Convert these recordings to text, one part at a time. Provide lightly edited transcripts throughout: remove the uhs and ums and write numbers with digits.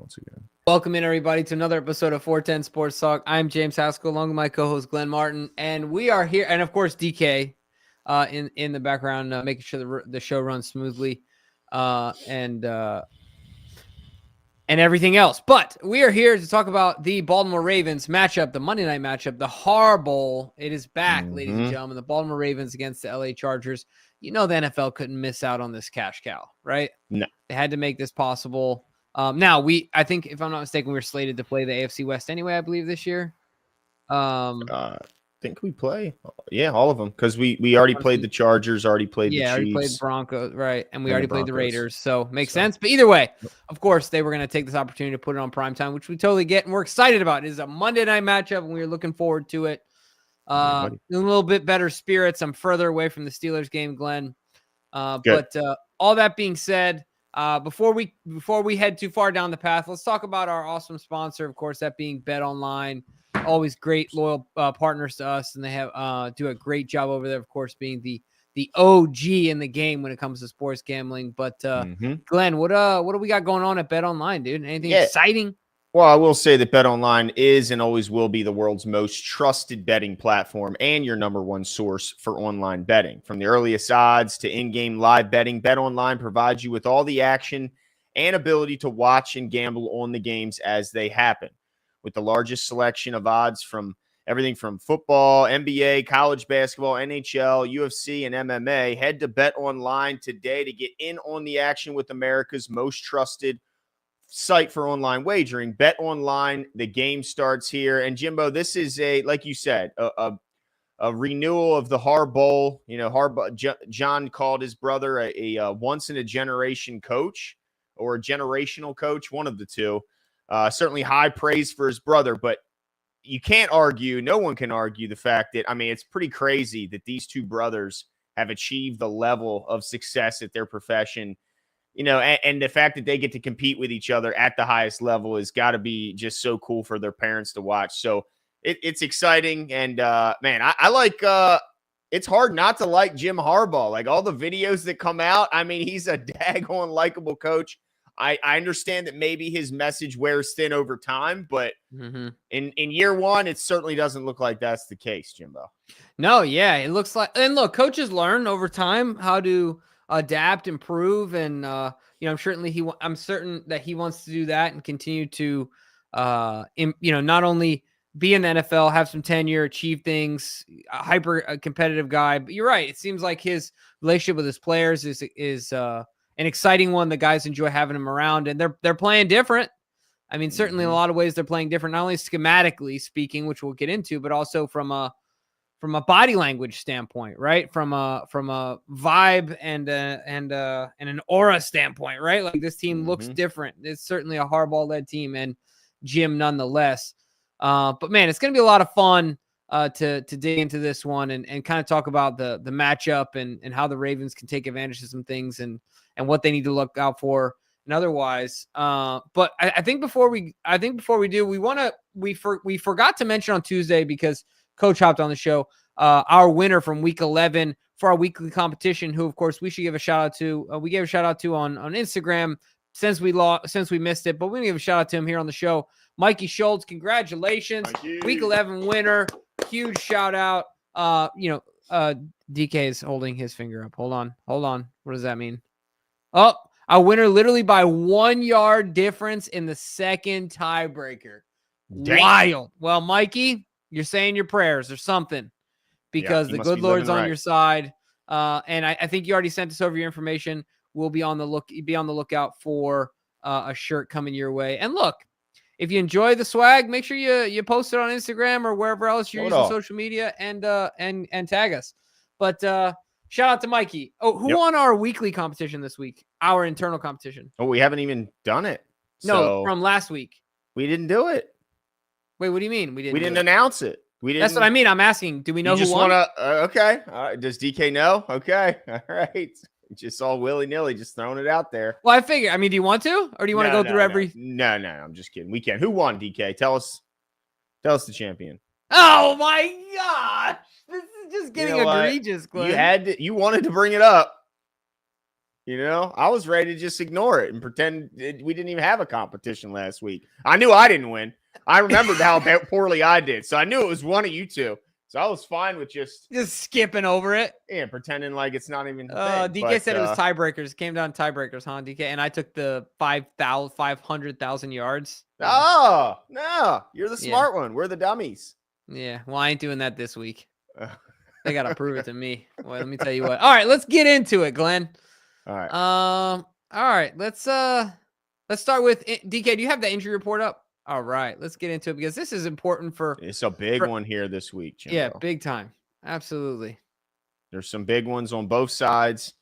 once again. Welcome in, everybody, to another episode of 410 Sports Talk. I'm James Haskell, along with my co-host Glenn Martin, and we are here, and of course DK in the background, making sure the show runs smoothly, and everything else. But we are here to talk about the Baltimore Ravens matchup, the Monday night matchup, the Harbaugh. It is back, ladies and gentlemen. The Baltimore Ravens against the LA Chargers. You know the NFL couldn't miss out on this cash cow, right? No. They had to make this possible. Now, I think, if I'm not mistaken, we were slated to play the AFC West anyway, I believe, this year. I think we play. Yeah, all of them. Because we already played the Chargers, already played the Chiefs. Already played the Broncos, right. And we already played the Raiders. So, makes sense. But either way, of course, they were going to take this opportunity to put it on primetime, which we totally get and we're excited about. It is a Monday night matchup, and we're looking forward to it. In a little bit better spirits. I'm further away from the Steelers game, Glenn. But all that being said, before we head too far down the path, let's talk about our awesome sponsor, of course, that being BetOnline. Always great, loyal partners to us, and they have do a great job over there, of course, being the OG in the game when it comes to sports gambling. But Glenn, what do we got going on at BetOnline, dude? Anything exciting? Well, I will say that BetOnline is and always will be the world's most trusted betting platform and your number one source for online betting. From the earliest odds to in-game live betting, BetOnline provides you with all the action and ability to watch and gamble on the games as they happen. With the largest selection of odds from everything from football, NBA, college basketball, NHL, UFC, and MMA, head to BetOnline today to get in on the action with America's most trusted site for online wagering. BetOnline, the game starts here. And Jimbo, this is like you said, a renewal of the Harbaugh. You know, Harbaugh. John called his brother a once in a generation coach or a generational coach, one of the two. Certainly high praise for his brother, but you can't argue, no one can argue the fact that, I mean, it's pretty crazy that these two brothers have achieved the level of success at their profession. You know, and the fact that they get to compete with each other at the highest level has got to be just so cool for their parents to watch. So it's exciting. And, man, I like it's hard not to like Jim Harbaugh. Like, all the videos that come out, I mean, he's a daggone likable coach. I understand that maybe his message wears thin over time, but in year one, it certainly doesn't look like that's the case, Jimbo. No, yeah, it looks like, and look, coaches learn over time how to adapt, improve, and I'm certain that he wants to do that and continue to not only be in the NFL, have some tenure, achieve things, a hyper competitive guy. But you're right, it seems like his relationship with his players is an exciting one. The guys enjoy having him around, and they're playing different. I mean, certainly in a lot of ways they're playing different, not only schematically speaking, which we'll get into, but also from a body language standpoint, right? From a vibe and an aura standpoint, right? Like, this team looks different. It's certainly a Harbaugh-led team, and Jim nonetheless. But man, it's going to be a lot of fun to dig into this one and kind of talk about the matchup and how the Ravens can take advantage of some things and what they need to look out for and otherwise. But I think before we do, we forgot to mention on Tuesday, because Coach hopped on the show, our winner from week 11 for our weekly competition, who of course we should give a shout out to. We gave a shout out to on Instagram since we missed it, but we're gonna give a shout out to him here on the show. Mikey Schultz, congratulations. Week 11 winner. Huge shout out. DK is holding his finger up. Hold on. What does that mean? Oh, a winner literally by 1 yard difference in the second tiebreaker. Dang. Wild. Well, Mikey, you're saying your prayers or something, because the good Lord's on your side. And I think you already sent us over your information. We'll be on the lookout for a shirt coming your way. And look, if you enjoy the swag, make sure you post it on Instagram or wherever else you're using social media and tag us. But shout out to Mikey. Oh, who won our weekly competition this week? Our internal competition. Oh, we haven't even done it. No, from last week. We didn't do it. Wait, what do you mean? We didn't announce it. That's what I mean. I'm asking, do we know who won? Okay. All right. Does DK know? Okay. All right. Just all willy-nilly, just throwing it out there. Well, I figure. I mean, do you want to? Or do you want to go through every... No, I'm just kidding. We can. Who won, DK? Tell us the champion. Oh, my gosh. This is just getting egregious, Glenn. You wanted to bring it up. I was ready to just ignore it and pretend we didn't even have a competition last week. I knew I didn't win. I remembered how poorly I did. So I knew it was one of you two. So I was fine with just skipping over it. Yeah, pretending like it's not even DK said it was tiebreakers. It came down to tiebreakers, huh, DK? And I took the 500,000 yards. Oh, no. You're the smart one. We're the dummies. Yeah. Well, I ain't doing that this week. They got to prove it to me. Well, let me tell you what. All right, let's get into it, Glenn. All right. All right. Let's start with DK. Do you have the injury report up? All right. Let's get into it because this is important It's a big one here this week, Jimbo. Yeah, big time. Absolutely. There's some big ones on both sides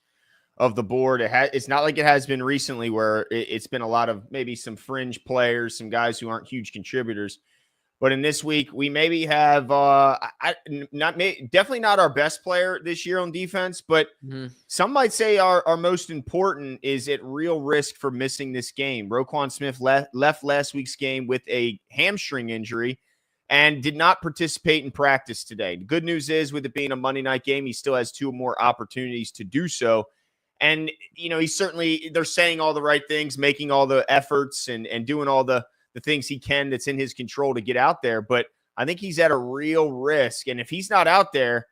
of the board. It's not like it has been recently where it's been a lot of maybe some fringe players, some guys who aren't huge contributors. But in this week, we maybe have definitely not our best player this year on defense, but some might say our most important is at real risk for missing this game. Roquan Smith left last week's game with a hamstring injury and did not participate in practice today. The good news is, with it being a Monday night game, he still has 2 more opportunities to do so. And, they're saying all the right things, making all the efforts and doing all the things he can that's in his control to get out there. But I think he's at a real risk. And if he's not out there,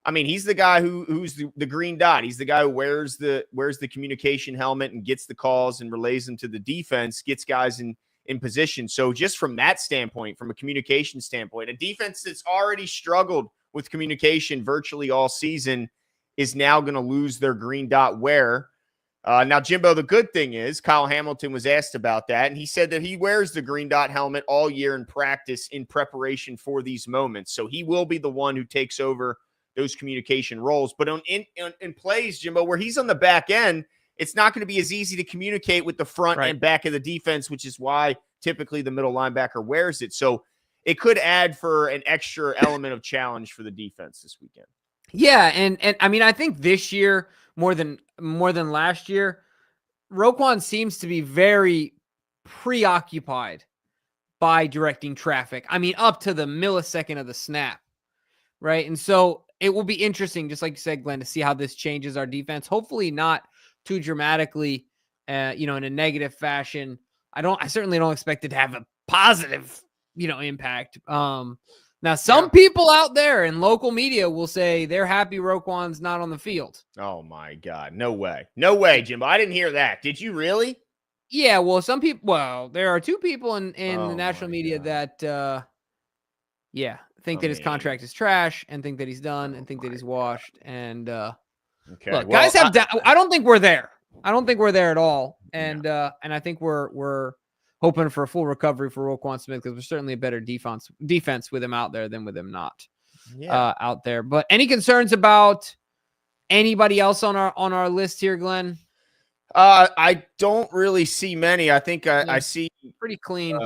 I mean, he's the guy who's the green dot. He's the guy who wears the communication helmet and gets the calls and relays them to the defense, gets guys in position. So just from that standpoint, from a communication standpoint, a defense that's already struggled with communication virtually all season is now going to lose their green dot wear. Now, Jimbo, the good thing is Kyle Hamilton was asked about that, and he said that he wears the green dot helmet all year in practice in preparation for these moments. So he will be the one who takes over those communication roles. But in plays, Jimbo, where he's on the back end, it's not going to be as easy to communicate with the front and back of the defense, which is why typically the middle linebacker wears it. So it could add for an extra element of challenge for the defense this weekend. Yeah, and I mean, I think this year more than last year, Roquan seems to be very preoccupied by directing traffic. I mean, up to the millisecond of the snap, right? And so it will be interesting, just like you said, Glenn, to see how this changes our defense. Hopefully not too dramatically, in a negative fashion. I certainly don't expect it to have a positive, impact. Now, some people out there in local media will say they're happy Roquan's not on the field. Oh, my God. No way. No way, Jimbo. I didn't hear that. Did you really? Yeah, well, there are 2 people in the national media that, think that his contract is trash and think that he's done and think that he's washed. And, look, guys I don't think we're there. I don't think we're there at all. And I think we're hoping for a full recovery for Roquan Smith because we're certainly a better defense with him out there than with him not out there. But any concerns about anybody else on our list here, Glenn? I don't really see many. I think I see pretty clean.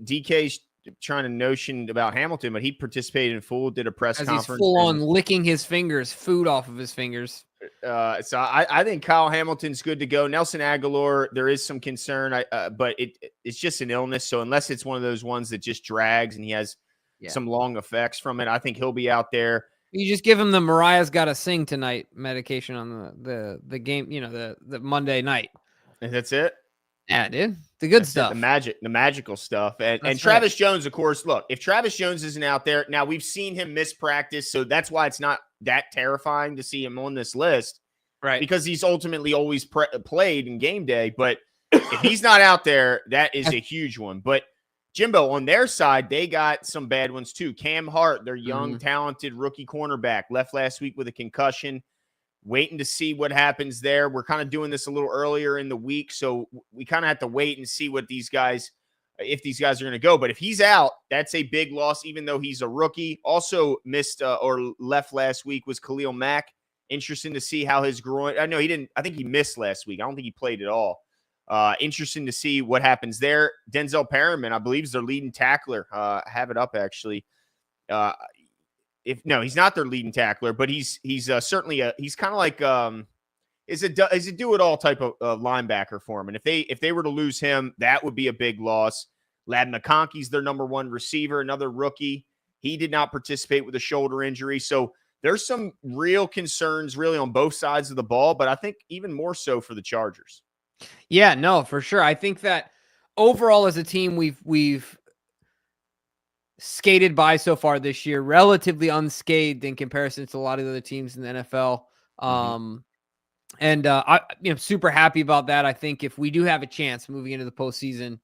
DK's trying to notion about Hamilton, but he participated in full, did a press conference. He's full on licking his fingers, food off of his fingers. So I think Kyle Hamilton's good to go. Nelson Aguilar, there is some concern, but it's just an illness. So unless it's one of those ones that just drags and he has some long effects from it, I think he'll be out there. You just give him the Mariah's Gotta Sing Tonight medication on the game, the Monday night. And that's it? Yeah, dude. The good stuff. The magical stuff. And Travis Jones, of course, look, if Travis Jones isn't out there, now we've seen him miss practice, so that's why it's not that terrifying to see him on this list. Right. Because he's ultimately always played in game day. But if he's not out there, that is a huge one. But Jimbo, on their side, they got some bad ones too. Cam Hart, their young, talented rookie cornerback, left last week with a concussion. Waiting to see what happens there. We're kind of doing this a little earlier in the week, so we kind of have to wait and see what if these guys are going to go. But if he's out, that's a big loss, even though he's a rookie. Also missed or left last week was Khalil Mack. Interesting to see how his groin. I know he didn't. I think he missed last week. I don't think he played at all. Interesting to see what happens there. Denzel Perriman, I believe, is their leading tackler. I have it up actually. He's not their leading tackler, but he's certainly he's kind of like is a do-it-all type of linebacker for him. And if they were to lose him, that would be a big loss. Ladd McConkey's their number 1 receiver, another rookie. He did not participate with a shoulder injury. So there's some real concerns really on both sides of the ball, but I think even more so for the Chargers. Yeah, no, for sure. I think that overall as a team, we've skated by so far this year, relatively unscathed in comparison to a lot of the other teams in the NFL. I'm super happy about that. I think if we do have a chance moving into the postseason,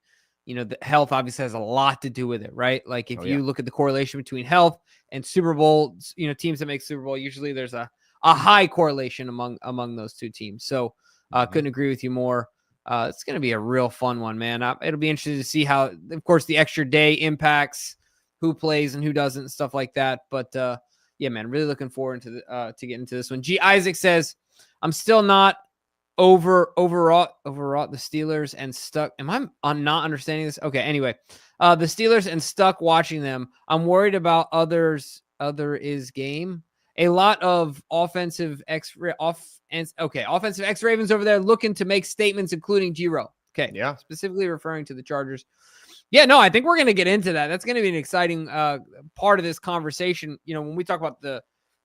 the health obviously has a lot to do with it, right? Like if you look at the correlation between health and Super Bowl, teams that make Super Bowl, usually there's a high correlation among those two teams. So couldn't agree with you more. It's going to be a real fun one, man. It'll be interesting to see how, of course, the extra day impacts who plays and who doesn't and stuff like that. But yeah, man, really looking forward to getting to this one. G. Isaac says, I'm still not overwrought the Steelers and stuck. Am I not understanding this? Okay. Anyway, the Steelers and stuck watching them. I'm worried about other is game. A lot of offensive Ravens over there looking to make statements, including Giro. Okay. Yeah. Specifically referring to the Chargers. Yeah, no, I think we're going to get into that. That's going to be an exciting part of this conversation. When we talk about the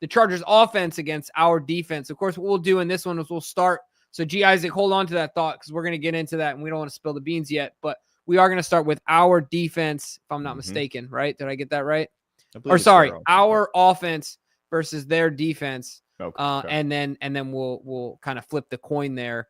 Chargers offense against our defense, of course, what we'll do in this one is we'll start. So G. Isaac, hold on to that thought because we're going to get into that and we don't want to spill the beans yet, but we are going to start with our defense, if I'm not mistaken, right? Did I get that right? Or sorry, our offense versus their defense. Okay. And then we'll kind of flip the coin there.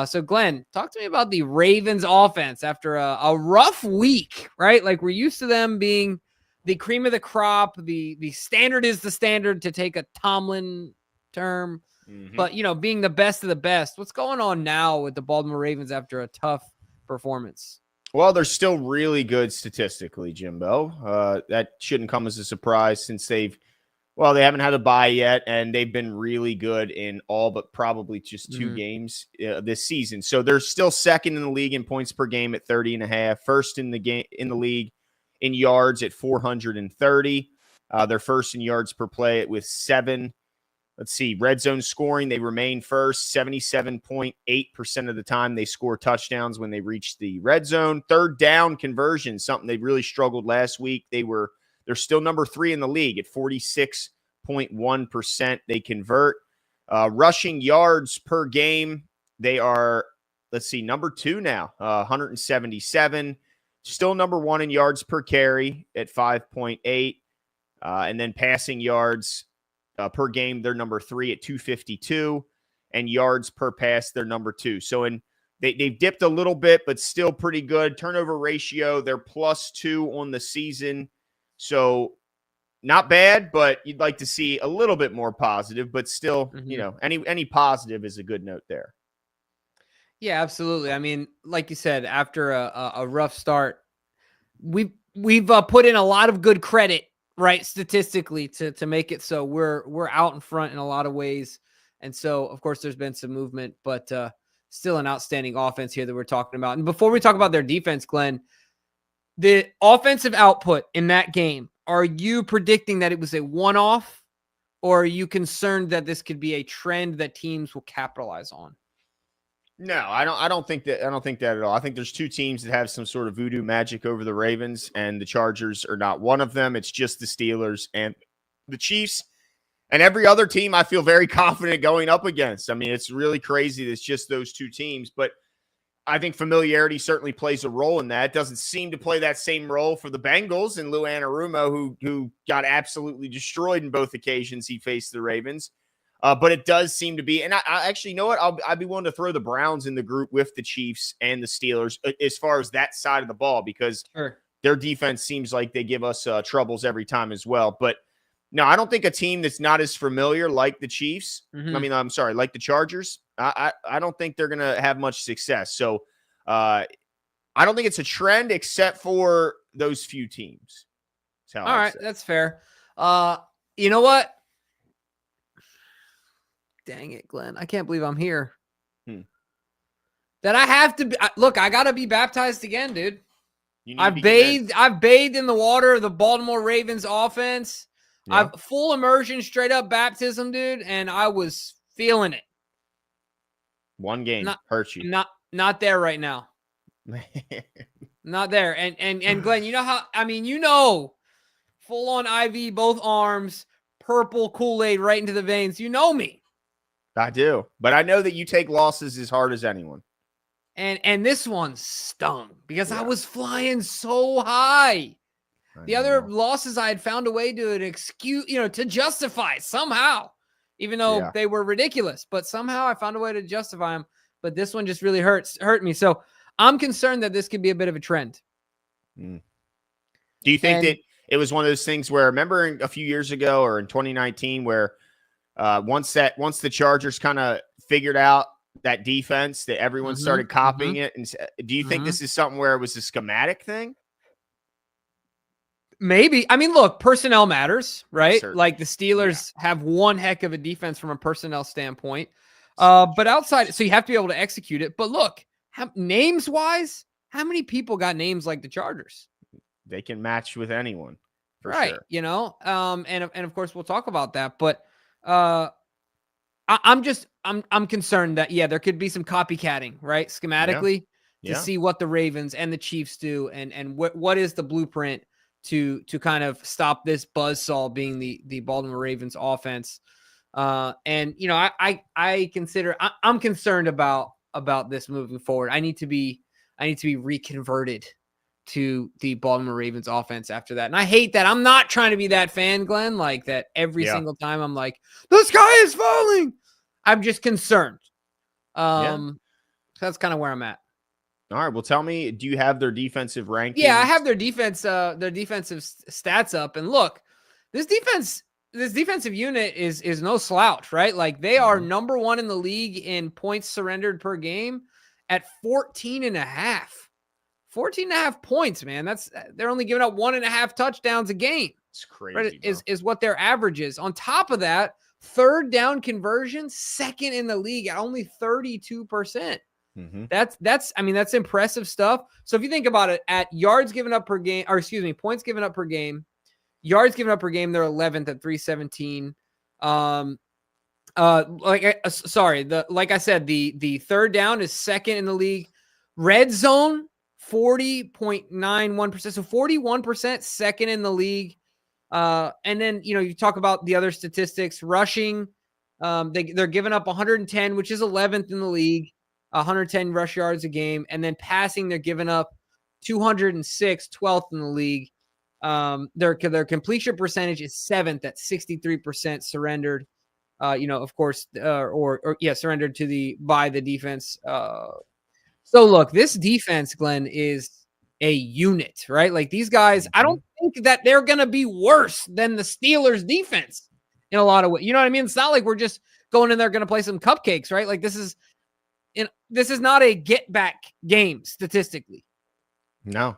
So Glenn, talk to me about the Ravens offense after a rough week, right? Like we're used to them being the cream of the crop. The standard is the standard, to take a Tomlin term, but being the best of the best. What's going on now with the Baltimore Ravens after a tough performance? Well, they're still really good statistically, Jimbo. That shouldn't come as a surprise since they haven't had a bye yet, and they've been really good in all but probably just two games this season. So they're still second in the league in points per game at 30.5, first in the league in yards at 430. They're first in yards per play with 7. Let's see, red zone scoring, they remain first. 77.8% of the time they score touchdowns when they reach the red zone. Third down conversion, something they really struggled last week. They're still number 3 in the league at 46.1% they convert. Rushing yards per game, they are, number 2 now, 177. Still number 1 in yards per carry at 5.8. And then passing yards per game, they're number 3 at 252. And yards per pass, they're number 2. So they've dipped a little bit, but still pretty good. Turnover ratio, they're +2 on the season. So not bad, but you'd like to see a little bit more positive, but still, any positive is a good note there. Yeah, absolutely. I mean, like you said, after a rough start, we've put in a lot of good credit, right, statistically to make it so we're out in front in a lot of ways. And so, of course, there's been some movement, but still an outstanding offense here that we're talking about. And before we talk about their defense, Glenn, the offensive output in that game, are you predicting that it was a one-off, or are you concerned that this could be a trend that teams will capitalize on? No, I don't think that at all. I think there's two teams that have some sort of voodoo magic over the Ravens, and the Chargers are not one of them. It's just the Steelers and the Chiefs. And every other team I feel very confident going up against. I mean, it's really crazy that it's just those two teams, but I think familiarity certainly plays a role in that. It doesn't seem to play that same role for the Bengals and Lou Anarumo, who got absolutely destroyed in both occasions he faced the Ravens. But it does seem to be, and I actually, you know what? I'd be willing to throw the Browns in the group with the Chiefs and the Steelers as far as that side of the ball, because their defense seems like they give us troubles every time as well. But no, I don't think a team that's not as familiar like the Chiefs, like the Chargers, I don't think they're going to have much success. So I don't think it's a trend except for those few teams. All right, that's fair. You know what? Dang it, Glenn. I can't believe I'm here. That I have to be, look, I got to be baptized again, dude. I've bathed in the water of the Baltimore Ravens offense. Yeah. I've full immersion, straight up baptism, dude, and I was feeling it. One game hurt you. Not there right now. Not there. And Glenn, you know how, full on IV, both arms, purple Kool-Aid right into the veins. You know me. I do. But I know that you take losses as hard as anyone. And this one stung because I was flying so high. The other losses I had found a way to excuse, to justify somehow, even though they were ridiculous, but somehow I found a way to justify them. But this one just really hurt me. So I'm concerned that this could be a bit of a trend. Do you think that it was one of those things where, remember a few years ago or in 2019 where once the Chargers kind of figured out that defense, that everyone started copying it? And do you think this is something where it was a schematic thing? Maybe. I mean, look, personnel matters, right? Like the Steelers have one heck of a defense from a personnel standpoint. But outside, so you have to be able to execute it. But look, names wise, how many people got names like the Chargers? They can match with anyone. Right. Sure. And of course we'll talk about that, but I'm concerned that, there could be some copycatting, right? Schematically to see what the Ravens and the Chiefs do. And what is the blueprint to kind of stop this buzzsaw being the Baltimore Ravens offense. I'm concerned about this moving forward. I need to be reconverted to the Baltimore Ravens offense after that. And I hate that. I'm not trying to be that fan, Glenn, like that every single time I'm like, the sky is falling. I'm just concerned. So that's kind of where I'm at. All right. Well, tell me, do you have their defensive rankings? Yeah, I have their defensive stats up. And look, this defensive unit is no slouch, right? Like they are number one in the league in points surrendered per game at 14.5. 14.5 points, man. They're only giving up 1.5 touchdowns a game. It's crazy. Right? Is what their average is. On top of that, third down conversion, second in the league at only 32%. That's impressive stuff. So if you think about it, at yards given up per game, points given up per game, yards given up per game, they're 11th at 317. Like I said, the third down is second in the league. Red zone, 40.91%. So 41%, second in the league. And then, you talk about the other statistics, rushing, they're giving up 110, which is 11th in the league, 110 rush yards a game. And then passing, they're giving up 206, 12th in the league. Their completion percentage is 7th at 63% surrendered, of course, surrendered by the defense. So look, this defense, Glenn, is a unit, right? Like these guys, I don't think that they're going to be worse than the Steelers defense in a lot of ways. You know what I mean? It's not like we're just going in there going to play some cupcakes, right? Like this is not a get back game statistically. No,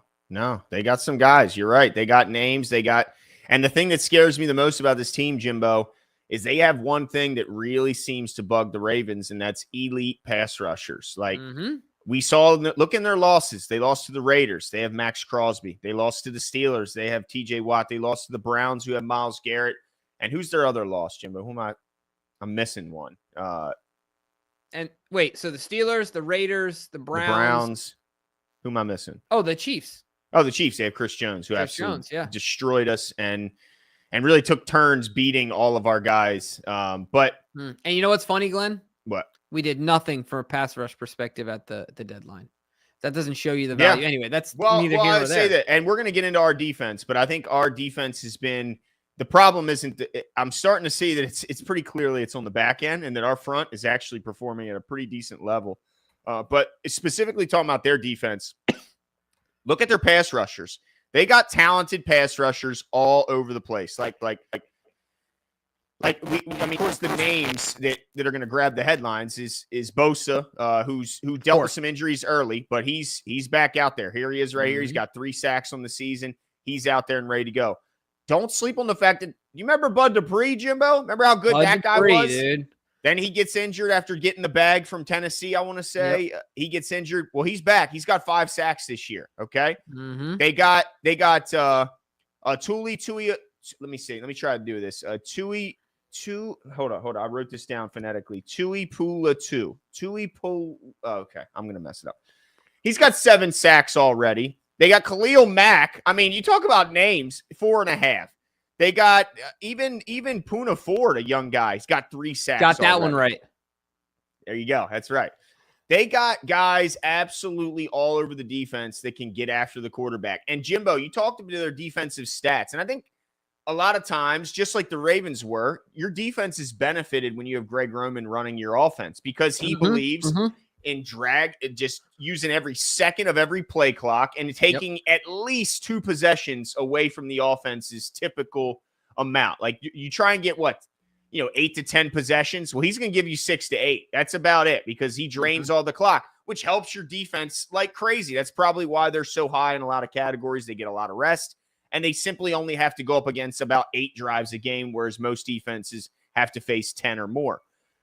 they got some guys. You're right. They got names. And the thing that scares me the most about this team, Jimbo, is they have one thing that really seems to bug the Ravens, and that's elite pass rushers. Like, we saw, look in their losses. They lost to the Raiders. They have Max Crosby. They lost to the Steelers. They have TJ Watt. They lost to the Browns, who have Myles Garrett. And who's their other loss, Jimbo? I'm missing one. And wait, so the Steelers, the Raiders, the Browns. Who am I missing? Oh, the Chiefs. Oh, the Chiefs. They have Chris Jones, who destroyed us and really took turns beating all of our guys. And you know what's funny, Glenn? What? We did nothing from a pass rush perspective at the deadline. That doesn't show you the value. Anyway, that's neither here nor there. Say that, and we're going to get into our defense, but I think our defense has been the problem. I'm starting to see that it's pretty clearly it's on the back end, and that our front is actually performing at a pretty decent level. But specifically talking about their defense, look at their pass rushers. They got talented pass rushers all over the place. Of course, the names that are going to grab the headlines is Bosa, who dealt with some injuries early, but he's back out there. Here he is right here. He's got 3 sacks on the season. He's out there and ready to go. Don't sleep on the fact that you remember Bud Dupree, Jimbo? Remember how good that guy was? Dude. Then he gets injured after getting the bag from Tennessee, I want to say. Yep. He gets injured. Well, he's back. He's got 5 sacks this year, okay? They got Tuli. Let me see. Let me try to do this. Hold on. I wrote this down phonetically. Tuipula. Okay, I'm going to mess it up. He's got 7 sacks already. They got Khalil Mack. I mean, you talk about names, 4.5. They got even Puna Ford, a young guy. He's got 3 sacks. Got that already. one right. There you go. That's right. They got guys absolutely all over the defense that can get after the quarterback. And Jimbo, you talked about their defensive stats. And I think a lot of times, just like the Ravens were, your defense is benefited when you have Greg Roman running your offense because he believes in just using every second of every play clock and taking at least 2 possessions away from the offense's typical amount. Like you try and get 8 to 10 possessions. Well, he's going to give you 6 to 8. That's about it because he drains all the clock, which helps your defense like crazy. That's probably why they're so high in a lot of categories. They get a lot of rest, and they simply only have to go up against about 8 drives a game, whereas most defenses have to face 10 or more.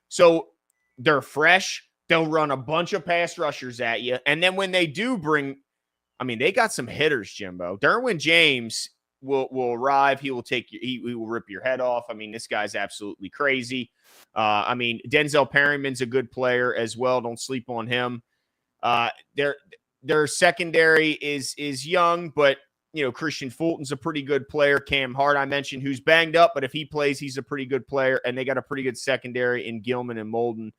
So they're fresh. They'll run a bunch of pass rushers at you. And then when they do they got some hitters, Jimbo. Derwin James will arrive. He will he will rip your head off. I mean, this guy's absolutely crazy. Denzel Perryman's a good player as well. Don't sleep on him. Their secondary is young, but Christian Fulton's a pretty good player. Cam Hart, I mentioned, who's banged up, but if he plays, he's a pretty good player. And they got a pretty good secondary in Gilman and Molden.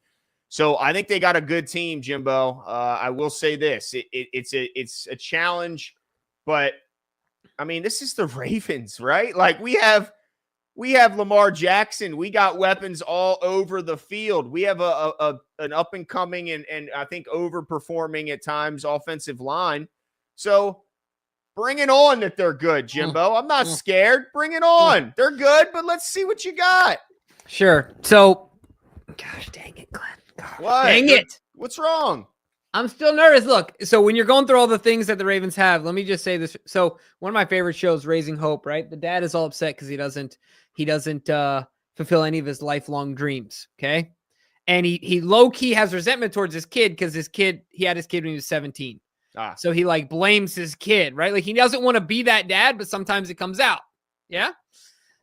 So I think they got a good team, Jimbo. I will say this: it's a challenge, but this is the Ravens, right? Like we have Lamar Jackson. We got weapons all over the field. We have an up and coming and I think overperforming at times offensive line. So bring it on that they're good, Jimbo. I'm not scared. Bring it on. They're good, but let's see what you got. Sure. So, gosh dang it, Glenn. What? Dang it. What's wrong? I'm still nervous. Look, so when you're going through all the things that the Ravens have, let me just say this. So one of my favorite shows, Raising Hope, right? The dad is all upset because he doesn't fulfill any of his lifelong dreams. Okay. And he low key has resentment towards his kid because he had his kid when he was 17. So he blames his kid, right? Like he doesn't want to be that dad, but sometimes it comes out. Yeah.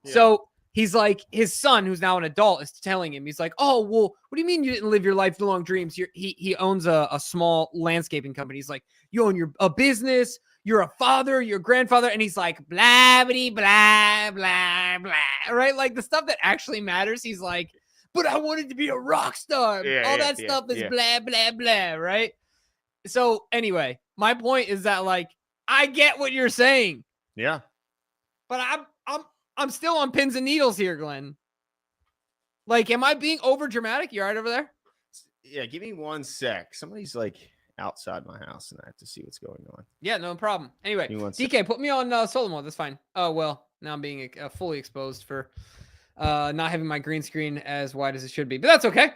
So he's like, his son, who's now an adult, is telling him, he's like, oh, well, what do you mean you didn't live your lifelong dreams? He owns a small landscaping company. He's like, you own a business, you're a father, you're a grandfather. And he's like, blah, blah, blah, blah, blah, right? Like the stuff that actually matters. He's like, but I wanted to be a rock star. All that stuff is blah, blah, blah, right? So anyway, my point is that I get what you're saying. Yeah. But I'm still on pins and needles here, Glenn. Am I being over dramatic? You all right over there? Yeah, give me 1 sec. Somebody's outside my house and I have to see what's going on. Yeah, no problem. Anyway, DK, put me on solo mode. That's fine. Oh, well, now I'm being fully exposed for not having my green screen as wide as it should be. But that's okay.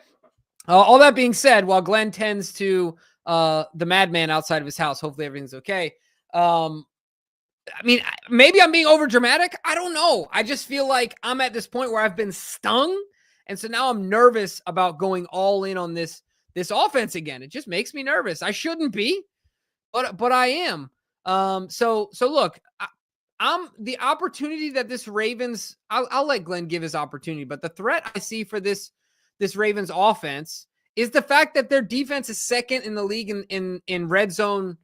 All that being said, while Glenn tends to the madman outside of his house, hopefully everything's okay. Maybe I'm being over dramatic. I don't know. I just feel like I'm at this point where I've been stung. And so now I'm nervous about going all in on this offense again. It just makes me nervous. I shouldn't be, but I am. So look, I'm the opportunity that this Ravens, I'll let Glenn give his opportunity, but the threat I see for this Ravens offense is the fact that their defense is second in the league in red zone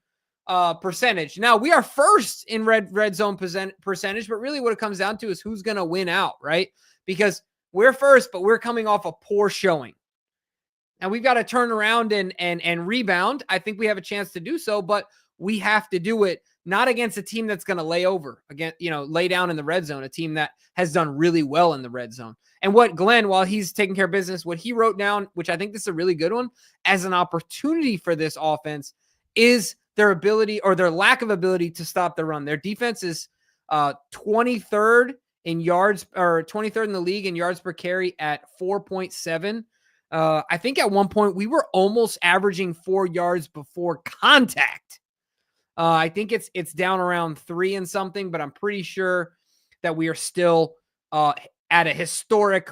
percentage. Now we are first in red zone percentage, but really what it comes down to is who's going to win out, right? Because we're first, but we're coming off a poor showing. And we've got to turn around and rebound. I think we have a chance to do so, but we have to do it not against a team that's going to lay down in the red zone, a team that has done really well in the red zone. And what Glenn, while he's taking care of business, what he wrote down, which I think this is a really good one, as an opportunity for this offense is their ability or their lack of ability to stop the run. Their defense is 23rd in yards or 23rd in the league in yards per carry at 4.7. I think at one point we were almost averaging 4 yards before contact. I think it's down around 3 and something, but I'm pretty sure that we are still at a historic,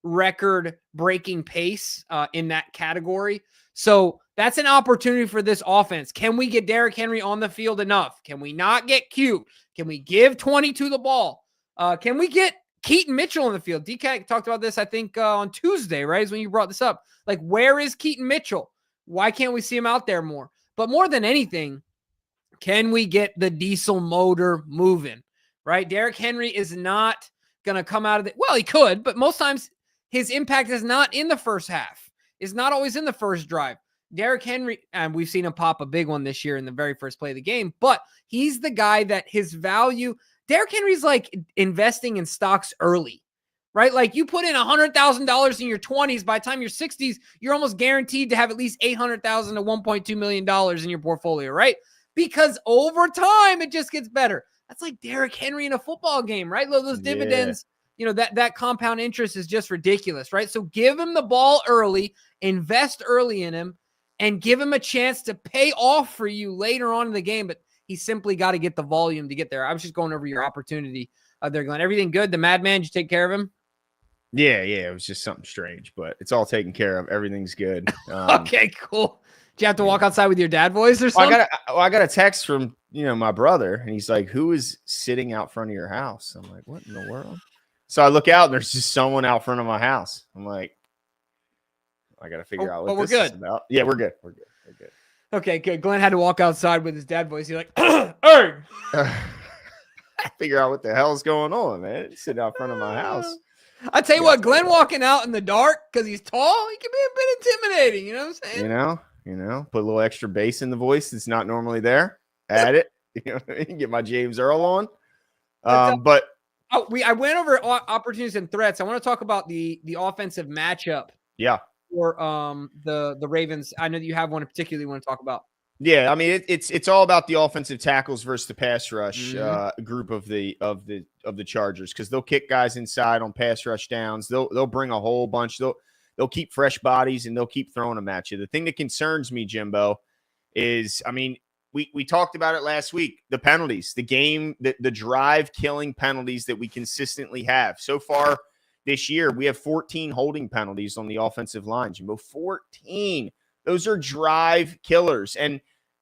record-breaking pace in that category. So that's an opportunity for this offense. Can we get Derrick Henry on the field enough? Can we not get cute? Can we give 22 the ball? Can we get Keaton Mitchell on the field? DK talked about this, I think, on Tuesday, right? Is when you brought this up. Where is Keaton Mitchell? Why can't we see him out there more? But more than anything, can we get the diesel motor moving? right? Derrick Henry is not going to come out of well, he could, but most times his impact is not in the first half. It's not always in the first drive. Derrick Henry, and we've seen him pop a big one this year in the very first play of the game, but he's the guy that his value, Derrick Henry's like investing in stocks early, right? Like you put in $100,000 in your 20s, by the time you're 60s, you're almost guaranteed to have at least $800,000 to $1.2 million in your portfolio, right? Because over time, it just gets better. That's like Derrick Henry in a football game, right? Those dividends, that compound interest is just ridiculous, right? So give him the ball early, invest early in him, and give him a chance to pay off for you later on in the game. But he simply got to get the volume to get there. I was just going over your opportunity there, Glenn. Everything good? The madman, did you take care of him? Yeah. It was just something strange, but it's all taken care of. Everything's good. Okay, cool. Did you have to walk outside with your dad voice or something? I got a text from, my brother, and he's like, who is sitting out front of your house? I'm like, what in the world? So I look out, and there's just someone out front of my house. I'm like, I got to figure out what this is about. Yeah, we're good. We're good. Okay, good. Glenn had to walk outside with his dad voice. He's like, hey! Figure out what the hell's going on, man. He's sitting out front of my house. I tell you what, Glenn walking out in the dark because he's tall, he can be a bit intimidating. You know what I'm saying? Put a little extra bass in the voice that's not normally there. Add it. Get my James Earl on. But I went over opportunities and threats. I want to talk about the offensive matchup. Yeah. For the Ravens. I know that you have one particularly you want to talk about. Yeah, I mean it's all about the offensive tackles versus the pass rush group of the Chargers, because they'll kick guys inside on pass rush downs. They'll bring a whole bunch. They'll keep fresh bodies and they'll keep throwing them at you. The thing that concerns me, Jimbo, is we talked about it last week. The penalties, the drive killing penalties that we consistently have so far this year. We have 14 holding penalties on the offensive line, Jimbo. 14. Those are drive killers. And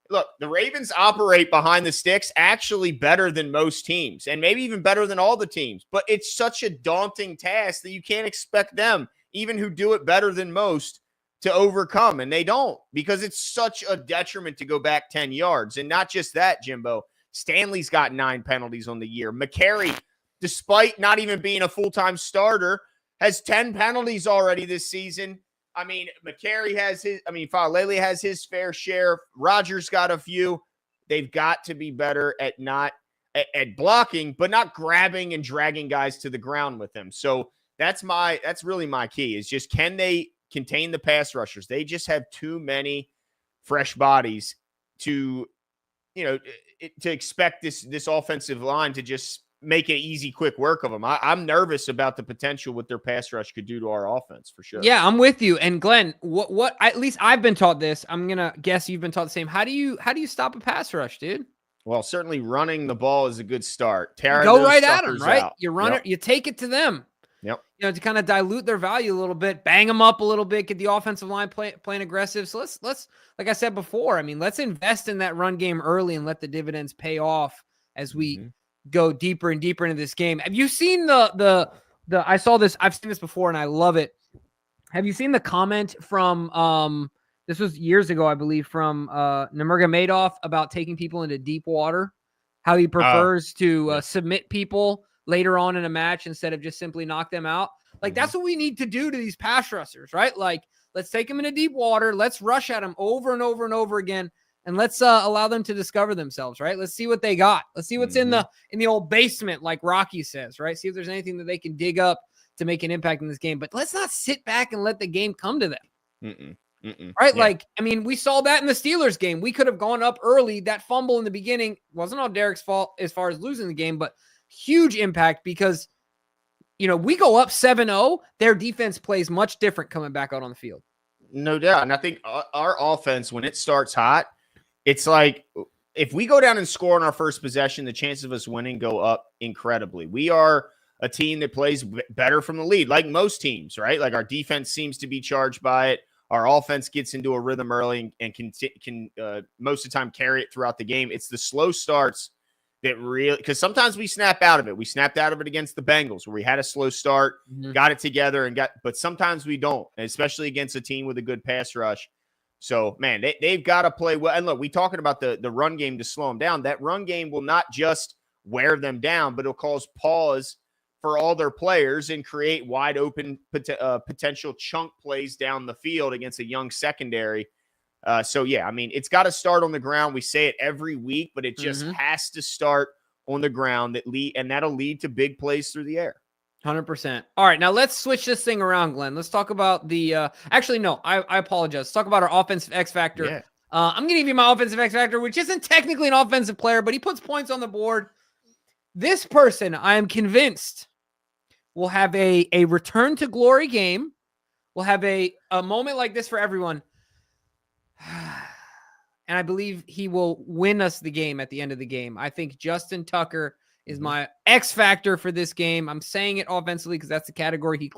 look, the Ravens operate behind the sticks actually better than most teams, and maybe even better than all the teams. But it's such a daunting task that you can't expect them, even who do it better than most, to overcome. And they don't, because it's such a detriment to go back 10 yards. And not just that, Jimbo. Stanley's got 9 penalties on the year. McCary, despite not even being a full-time starter, has 10 penalties already this season. I mean, McCary has his, Falele has his fair share. Rodgers got a few. They've got to be better at blocking, but not grabbing and dragging guys to the ground with them. So that's really my key, is just, can they contain the pass rushers? They just have too many fresh bodies to expect this offensive line to just make it easy, quick work of them. I'm nervous about the potential what their pass rush could do to our offense, for sure. Yeah, I'm with you. And Glenn, what at least I've been taught this. I'm gonna guess you've been taught the same. How do you stop a pass rush, dude? Well, certainly running the ball is a good start. Go right at them, right? Out. You run it, you take it to them. Yep. To kind of dilute their value a little bit, bang them up a little bit, get the offensive line playing aggressive. So let's like I said before, let's invest in that run game early and let the dividends pay off as we go deeper and deeper into this game. Have you seen the I saw this, I've seen this before and I love it. Have you seen the comment from this was years ago, I believe, from Nurmagomedov about taking people into deep water, how he prefers to submit people later on in a match instead of just simply knock them out? Like, that's what we need to do to these pass rushers, right? Like, let's take them into deep water. Let's rush at them over and over and over again. And let's allow them to discover themselves, right? Let's see what they got. Let's see what's in the old basement, like Rocky says, right? See if there's anything that they can dig up to make an impact in this game. But let's not sit back and let the game come to them. Right? Yeah. Like, we saw that in the Steelers game. We could have gone up early. That fumble in the beginning wasn't all Derek's fault as far as losing the game, but huge impact because, we go up 7-0. Their defense plays much different coming back out on the field. No doubt. And I think our offense, when it starts hot, it's like, if we go down and score on our first possession, the chances of us winning go up incredibly. We are a team that plays better from the lead, like most teams, right? Like, our defense seems to be charged by it. Our offense gets into a rhythm early and can most of the time carry it throughout the game. It's the slow starts that really, because sometimes we snap out of it. We snapped out of it against the Bengals, where we had a slow start, got it together, but sometimes we don't, especially against a team with a good pass rush. So, man, they've got to play well. And look, we talking about the run game to slow them down. That run game will not just wear them down, but it'll cause pause for all their players and create wide open potential chunk plays down the field against a young secondary. So, yeah, I mean, it's got to start on the ground. We say it every week, but it just has to start on the ground, and that'll lead to big plays through the air. 100%. All right, now let's switch this thing around, Glenn. Let's talk about the actually, no, I apologize. Let's talk about our offensive X factor. Yeah. I'm going to give you my offensive X factor, which isn't technically an offensive player, but he puts points on the board. This person, I am convinced, will have a return to glory game. We'll have a moment like this for everyone. And I believe he will win us the game at the end of the game. I think Justin Tucker is my X factor for this game. I'm saying it offensively because that's the category he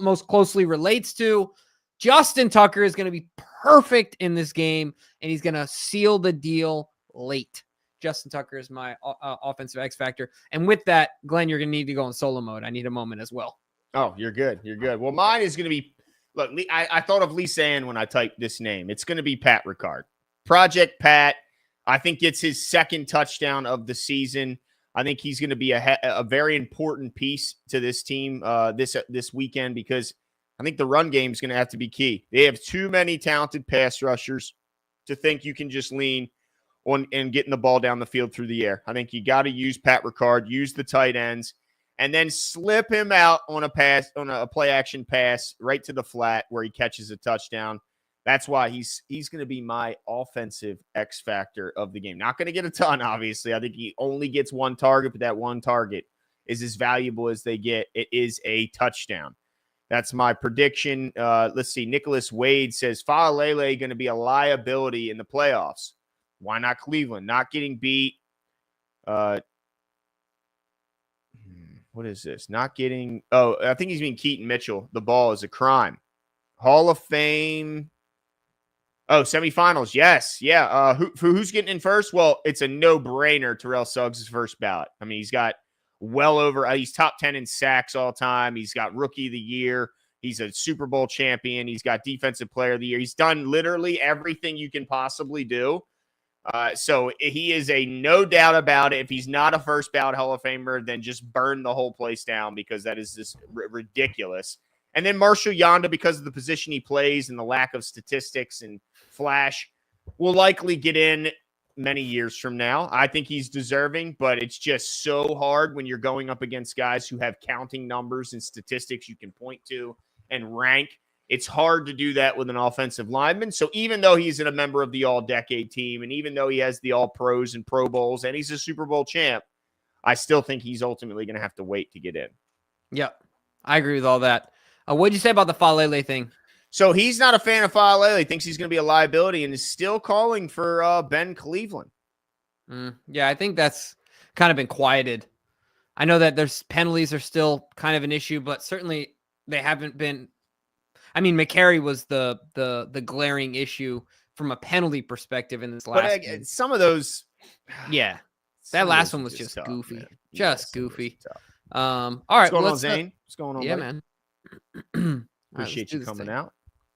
most closely relates to. Justin Tucker is going to be perfect in this game, and he's going to seal the deal late. Justin Tucker is my offensive X factor. And with that, Glenn, you're going to need to go in solo mode. I need a moment as well. Oh, you're good. You're good. Well, mine is going to be, look, I thought of Lisa Ann when I typed this name. It's going to be Pat Ricard. Project Pat, I think, gets his second touchdown of the season. I think he's going to be a very important piece to this team this weekend, because I think the run game is going to have to be key. They have too many talented pass rushers to think you can just lean on and getting the ball down the field through the air. I think you got to use Pat Ricard, use the tight ends, and then slip him out on a play action pass right to the flat where he catches a touchdown. That's why he's going to be my offensive X factor of the game. Not going to get a ton, obviously. I think he only gets one target, but that one target is as valuable as they get. It is a touchdown. That's my prediction. Let's see. Nicholas Wade says Faalele going to be a liability in the playoffs. Why not Cleveland? Not getting beat. What is this? Not getting. Oh, I think he's being Keaton Mitchell. The ball is a crime. Hall of Fame. Oh, semifinals. Yes. Yeah. Who's getting in first? Well, it's a no-brainer. Terrell Suggs' first ballot. I mean, he's got well over, he's top 10 in sacks all time. He's got rookie of the year. He's a Super Bowl champion. He's got defensive player of the year. He's done literally everything you can possibly do. So he is a no doubt about it. If he's not a first ballot Hall of Famer, then just burn the whole place down, because that is just ridiculous. And then Marshall Yanda, because of the position he plays and the lack of statistics and flash, will likely get in many years from now. I think he's deserving, but it's just so hard when you're going up against guys who have counting numbers and statistics you can point to and rank. It's hard to do that with an offensive lineman. So even though he's a member of the all-decade team, and even though he has the all-pros and Pro Bowls, and he's a Super Bowl champ, I still think he's ultimately going to have to wait to get in. Yep, I agree with all that. What'd you say about the Faalele thing? So he's not a fan of Faalele. He thinks he's going to be a liability and is still calling for Ben Cleveland. Yeah, I think that's kind of been quieted. I know that there's penalties are still kind of an issue, but certainly they haven't been. I mean, McCary was the glaring issue from a penalty perspective in this last game. Some of those. Yeah. That last one was just tough, goofy. Man. Just yeah, goofy. All right. What's going on, Zane? What's going on, yeah, buddy? Man. Appreciate you coming out.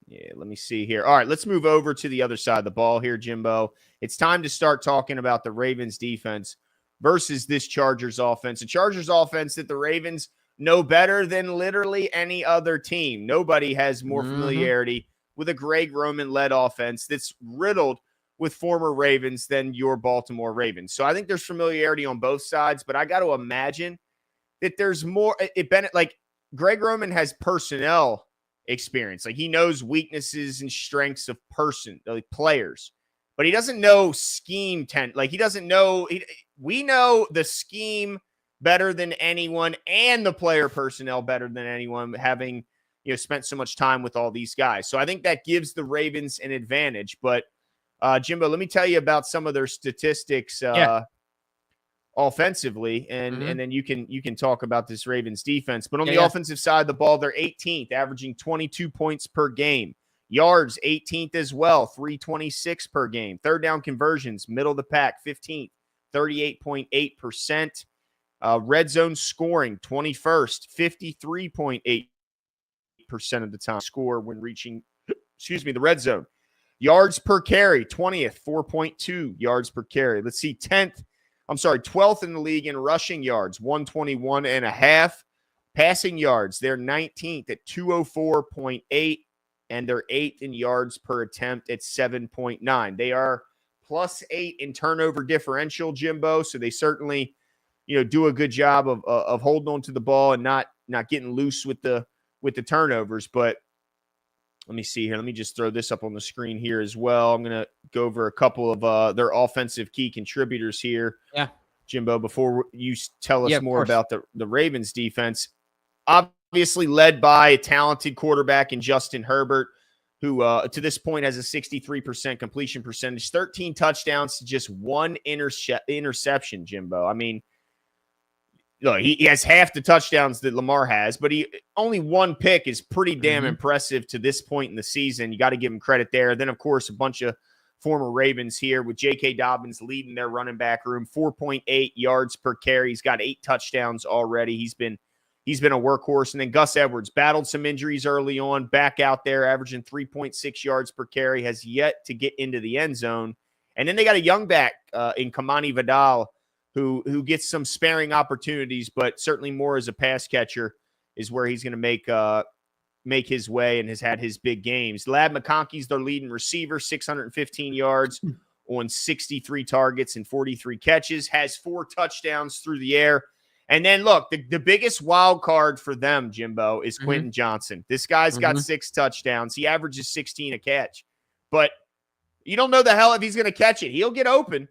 Yeah, let me see here. All right, let's move over to the other side of the ball here, Jimbo. It's time to start talking about the Ravens defense versus this Chargers offense. A Chargers offense that the Ravens know better than literally any other team. Nobody has more familiarity with a Greg Roman-led offense that's riddled with former Ravens than your Baltimore Ravens. So I think there's familiarity on both sides, but I got to imagine that there's more. Like Greg Roman has personnel experience. Like he knows weaknesses and strengths of players, but he doesn't know scheme. He doesn't know. We know the scheme better than anyone and the player personnel better than anyone, having spent so much time with all these guys. So I think that gives the Ravens an advantage. But Jimbo, let me tell you about some of their statistics offensively, and then you can talk about this Ravens defense. But on the offensive side of the ball, they're 18th, averaging 22 points per game. Yards, 18th as well, 326 per game. Third down conversions, middle of the pack, 15th, 38.8%. Red zone scoring, 21st, 53.8% of the time score when reaching, the red zone. Yards per carry, 20th, 4.2 yards per carry. Let's see, 10th 12th in the league in rushing yards, 121.5. Passing yards, they're 19th at 204.8, and they're 8th in yards per attempt at 7.9. They are +8 in turnover differential, Jimbo, so they certainly, do a good job of holding on to the ball and not getting loose with the turnovers. But let me see here. Let me just throw this up on the screen here as well. I'm going to go over a couple of their offensive key contributors here. Yeah. Jimbo, before you tell us more course. about the Ravens defense, obviously led by a talented quarterback in Justin Herbert, who to this point has a 63% completion percentage, 13 touchdowns to just one interception, Jimbo. I mean, look, he has half the touchdowns that Lamar has, but only one pick is pretty damn impressive to this point in the season. You got to give him credit there. Then, of course, a bunch of former Ravens here with J.K. Dobbins leading their running back room, 4.8 yards per carry. He's got 8 touchdowns already. He's been a workhorse. And then Gus Edwards battled some injuries early on, back out there, averaging 3.6 yards per carry, has yet to get into the end zone. And then they got a young back in Kamani Vidal, who gets some sparing opportunities, but certainly more as a pass catcher is where he's going to make his way and has had his big games. Ladd McConkey's their leading receiver, 615 yards on 63 targets and 43 catches, has 4 touchdowns through the air. And then, look, the biggest wild card for them, Jimbo, is Quentin Johnson. This guy's got 6 touchdowns. He averages 16 a catch. But you don't know the hell if he's going to catch it. He'll get open,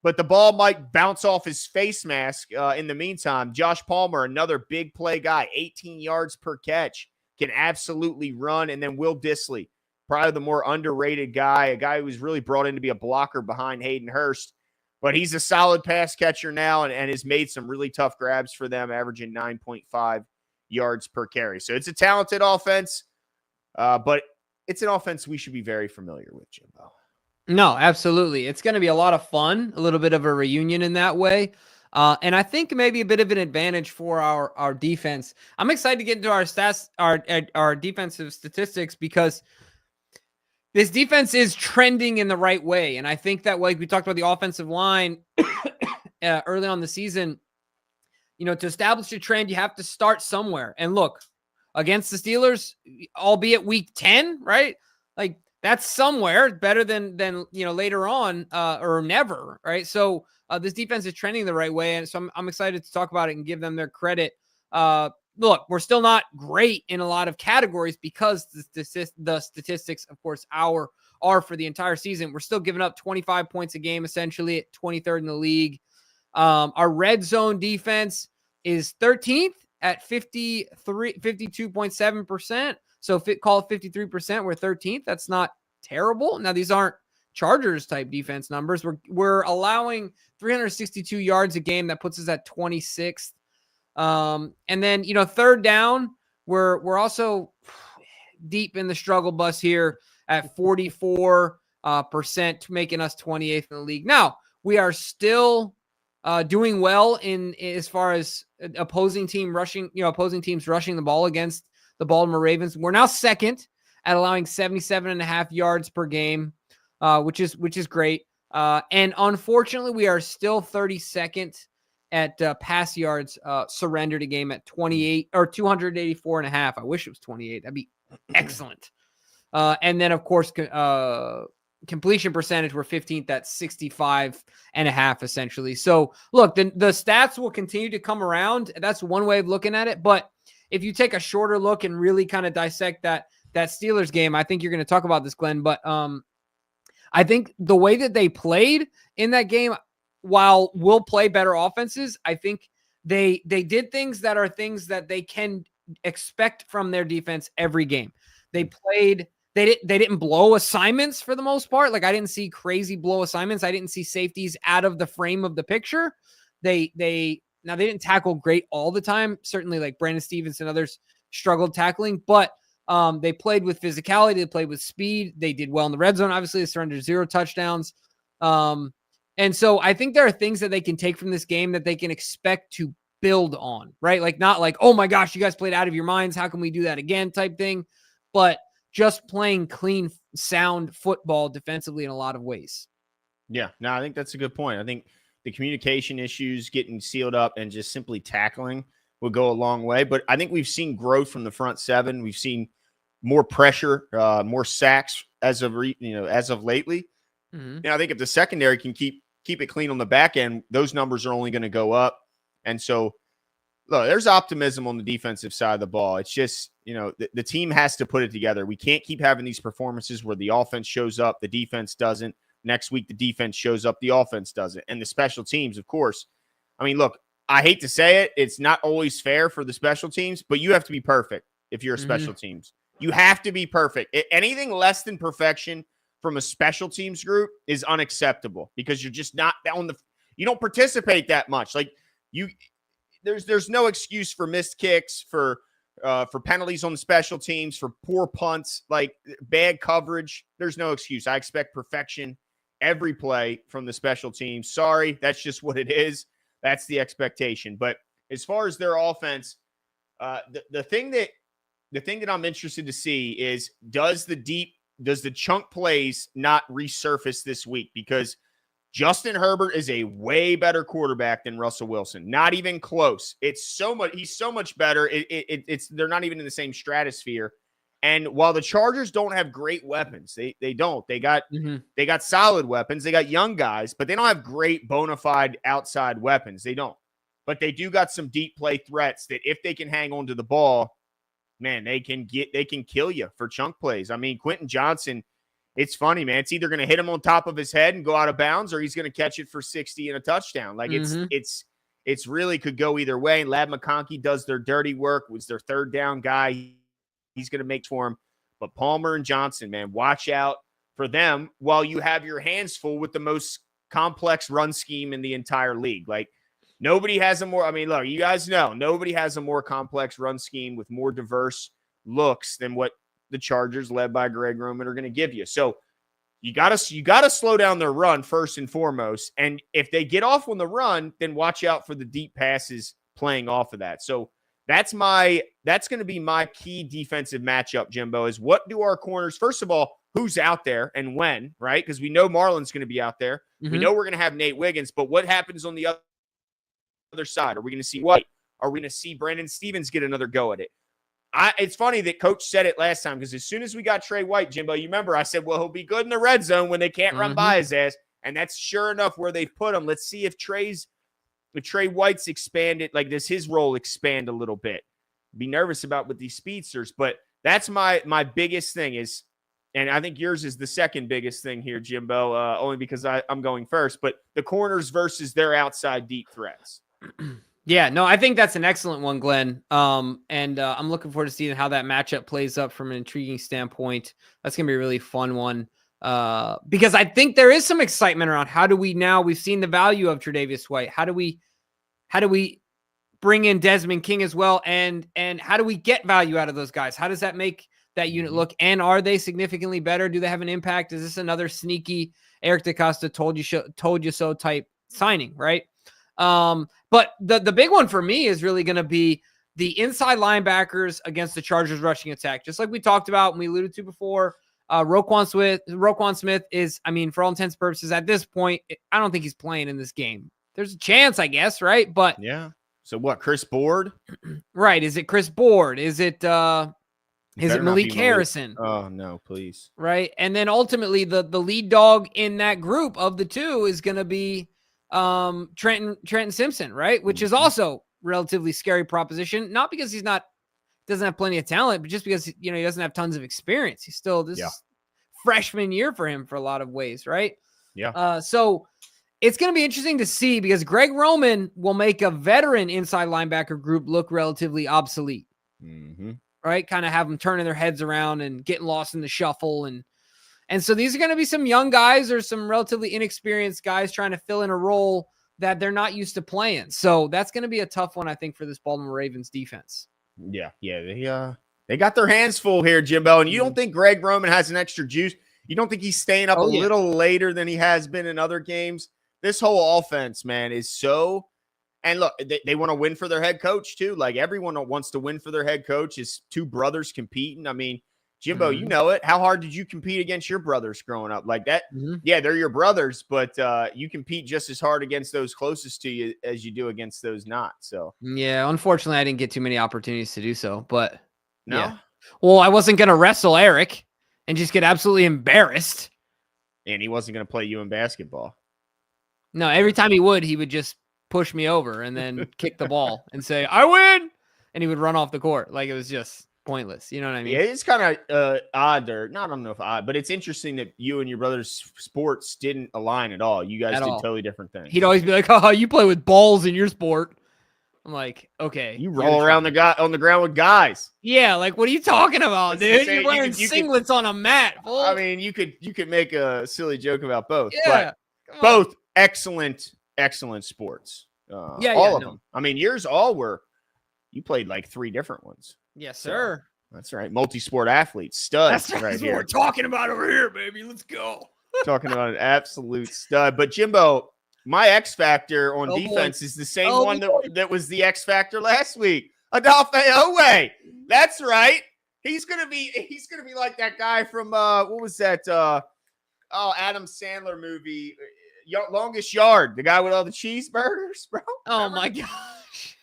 but the ball might bounce off his face mask in the meantime. Josh Palmer, another big play guy, 18 yards per catch, can absolutely run. And then Will Dissly, probably the more underrated guy, a guy who was really brought in to be a blocker behind Hayden Hurst. But he's a solid pass catcher now and has made some really tough grabs for them, averaging 9.5 yards per carry. So it's a talented offense, but it's an offense we should be very familiar with, Jimbo. No, absolutely. It's going to be a lot of fun, a little bit of a reunion in that way. And I think maybe a bit of an advantage for our defense. I'm excited to get into our stats, our defensive statistics, because this defense is trending in the right way. And I think that, like we talked about the offensive line early on the season, to establish a trend, you have to start somewhere. And look, against the Steelers, albeit week 10, right? Like, that's somewhere better than later on or never, right? So this defense is trending the right way, and so I'm excited to talk about it and give them their credit. Look, we're still not great in a lot of categories because the statistics, of course, are for the entire season. We're still giving up 25 points a game, essentially at 23rd in the league. Our red zone defense is 13th at 52.7%. So call it 53%. We're 13th. That's not terrible. Now, these aren't Chargers type defense numbers. We're allowing 362 yards a game. That puts us at 26th. And then, third down, we're also deep in the struggle bus here at 44%, making us 28th in the league. Now, we are still doing well in as far as opposing teams rushing the ball against the Baltimore Ravens. We're now second at allowing 77.5 yards per game, which is great. And unfortunately, we are still 32nd at pass yards surrendered a game at 28 or 284.5. I wish it was 28. That'd be excellent. And then, of course, completion percentage, we're 15th at 65.5, essentially. So, look, the stats will continue to come around. That's one way of looking at it. But if you take a shorter look and really kind of dissect that Steelers game, I think you're going to talk about this, Glenn. But I think the way that they played in that game, while we'll play better offenses, I think they did things that they can expect from their defense every game. They didn't blow assignments for the most part. Like, I didn't see crazy blow assignments. I didn't see safeties out of the frame of the picture. They didn't tackle great all the time. Certainly, like Brandon Stevens and others struggled tackling, but they played with physicality. They played with speed. They did well in the red zone. Obviously, they surrendered 0 touchdowns. And so I think there are things that they can take from this game that they can expect to build on, right? Like, not like, oh my gosh, you guys played out of your minds. How can we do that again type thing? But just playing clean, sound football defensively in a lot of ways. Yeah, no, I think that's a good point. I think the communication issues getting sealed up and just simply tackling will go a long way. But I think we've seen growth from the front seven. We've seen more pressure, more sacks as of lately. Mm-hmm. I think if the secondary can keep it clean on the back end, those numbers are only going to go up. And so, look, there's optimism on the defensive side of the ball. It's just, the team has to put it together. We can't keep having these performances where the offense shows up, the defense doesn't. Next week, the defense shows up, the offense doesn't. And the special teams, of course. I mean, look, I hate to say it. It's not always fair for the special teams, but you have to be perfect if you're a special teams. You have to be perfect. Anything less than perfection from a special teams group is unacceptable because you're just not you don't participate that much. Like there's no excuse for missed kicks, for penalties on the special teams, for poor punts, like bad coverage. There's no excuse. I expect perfection every play from the special teams. Sorry, that's just what it is. That's the expectation. But as far as their offense, the thing that I'm interested to see is does the chunk plays not resurface this week? Because Justin Herbert is a way better quarterback than Russell Wilson. Not even close. He's so much better. They're not even in the same stratosphere. And while the Chargers don't have great weapons, they don't. They got solid weapons. They got young guys, but they don't have great bona fide outside weapons. They don't. But they do got some deep play threats that if they can hang on to the ball, man, they can kill you for chunk plays. I mean, Quentin Johnson, it's funny, man. It's either going to hit him on top of his head and go out of bounds, or he's going to catch it for 60 and a touchdown. Like it's really could go either way. And Lab McConkey does their dirty work, was their third down guy. He's going to make for him. But Palmer and Johnson, man, watch out for them while you have your hands full with the most complex run scheme in the entire league. Like nobody has a more, I mean, look, you guys know, nobody has a more complex run scheme with more diverse looks than what the Chargers led by Greg Roman are going to give you. So you got to slow down their run first and foremost. And if they get off on the run, then watch out for the deep passes playing off of that. So that's going to be my key defensive matchup, Jimbo, is what do our corners, first of all, who's out there and when, right? Because we know Marlon's going to be out there. We know we're going to have Nate Wiggins, but what happens on the other side? Are we going to see White? Are we going to see Brandon Stevens get another go at it? It's funny that Coach said it last time because as soon as we got Trey White, Jimbo, you remember I said, well, he'll be good in the red zone when they can't run by his ass. And that's sure enough where they've put him. Let's see if Trey White's expanded. Like, does his role expand a little bit? Be nervous about with these speedsters. But that's my biggest thing is, and I think yours is the second biggest thing here, Jimbo, only because I'm going first. But the corners versus their outside deep threats. Yeah, no, I think that's an excellent one, Glenn. And I'm looking forward to seeing how that matchup plays up from an intriguing standpoint. That's going to be a really fun one because I think there is some excitement around how do we now, we've seen the value of Tre'Davious White. How do we bring in Desmond King as well? And how do we get value out of those guys? How does that make that unit look? And are they significantly better? Do they have an impact? Is this another sneaky Eric DeCosta told you so type signing, right? But the big one for me is really going to be the inside linebackers against the Chargers rushing attack. Just like we talked about and we alluded to before, Roquan Smith is, I mean, for all intents and purposes at this point, I don't think he's playing in this game. There's a chance, I guess, right? But yeah. So what, Chris Board? Right. Is it Chris Board? Is it Malik Harrison? Oh no, please. Right. And then ultimately the lead dog in that group of the two is going to be Trenton Simpson, right? Which is also relatively scary proposition, not because doesn't have plenty of talent, but just because, he doesn't have tons of experience. He's still this freshman year for him for a lot of ways. Right. Yeah. So it's going to be interesting to see because Greg Roman will make a veteran inside linebacker group look relatively obsolete, right? Kind of have them turning their heads around and getting lost in the shuffle. And so these are going to be some young guys or some relatively inexperienced guys trying to fill in a role that they're not used to playing. So that's going to be a tough one, I think, for this Baltimore Ravens defense. Yeah. They got their hands full here, Jimbo. And you don't think Greg Roman has an extra juice? You don't think he's staying up a little later than he has been in other games? This whole offense, man, is so – and look, they want to win for their head coach too. Like everyone wants to win for their head coach. It's two brothers competing. I mean, Jimbo, you know it. How hard did you compete against your brothers growing up like that? Yeah, they're your brothers, but you compete just as hard against those closest to you as you do against those not. So yeah, unfortunately, I didn't get too many opportunities to do so. But no, yeah. Well, I wasn't gonna wrestle Eric and just get absolutely embarrassed. And he wasn't going to play you in basketball. No, every time he would just push me over and then kick the ball and say, "I win," and he would run off the court. Like, it was just pointless. You know what I mean? Yeah, it's kind of odd, or not, I don't know if odd, but it's interesting that you and your brother's sports didn't align at all. You guys did totally different things. He'd always be like, "Oh, you play with balls in your sport." I'm like, okay. You roll around on the ground with guys. Yeah, like, what are you talking about, dude? You're wearing singlets on a mat. Fool. I mean, you could make a silly joke about both. Yeah, but both excellent sports. All of them. I mean, yours all were. You played like 3 different ones. Yes, sir. That's right. Multi-sport athletes, studs. That's what we're talking about over here, baby. Let's go. Talking about an absolute stud. But Jimbo, my X factor on defense is the same one that was the X factor last week. Adolphe Owe. That's right. He's gonna be like that guy from what was that? Adam Sandler movie, Longest Yard. The guy with all the cheeseburgers, bro. Oh my gosh.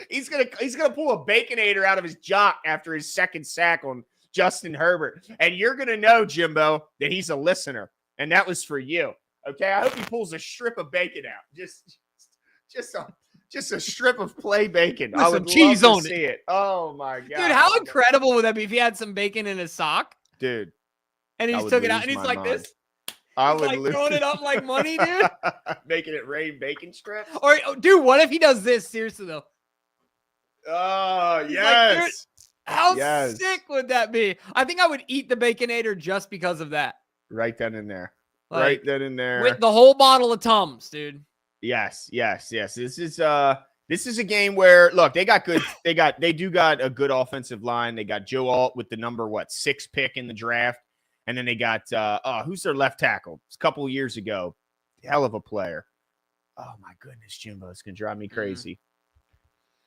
He's gonna pull a Baconator out of his jock after his second sack on Justin Herbert, and you're gonna know, Jimbo, that he's a listener, and that was for you. Okay, I hope he pulls a strip of bacon out, just a strip of play bacon. With I would some cheese love on to see it. Oh my god, dude! How incredible would that be if he had some bacon in his sock, dude? And he just took it out, and he's like this. I would like throwing it up like money, dude. Making it rain bacon strips. Or, dude, what if he does this? Seriously though. Oh, yes. Like, how sick would that be? I think I would eat the Baconator just because of that. Right then and there. Like, right then and there. With the whole bottle of Tums, dude. Yes. This is a game where, look, they do got a good offensive line. They got Joe Alt with the number 6 pick in the draft. And then they got who's their left tackle? It's a couple of years ago. Hell of a player. Oh my goodness, Jimbo, it's gonna drive me crazy.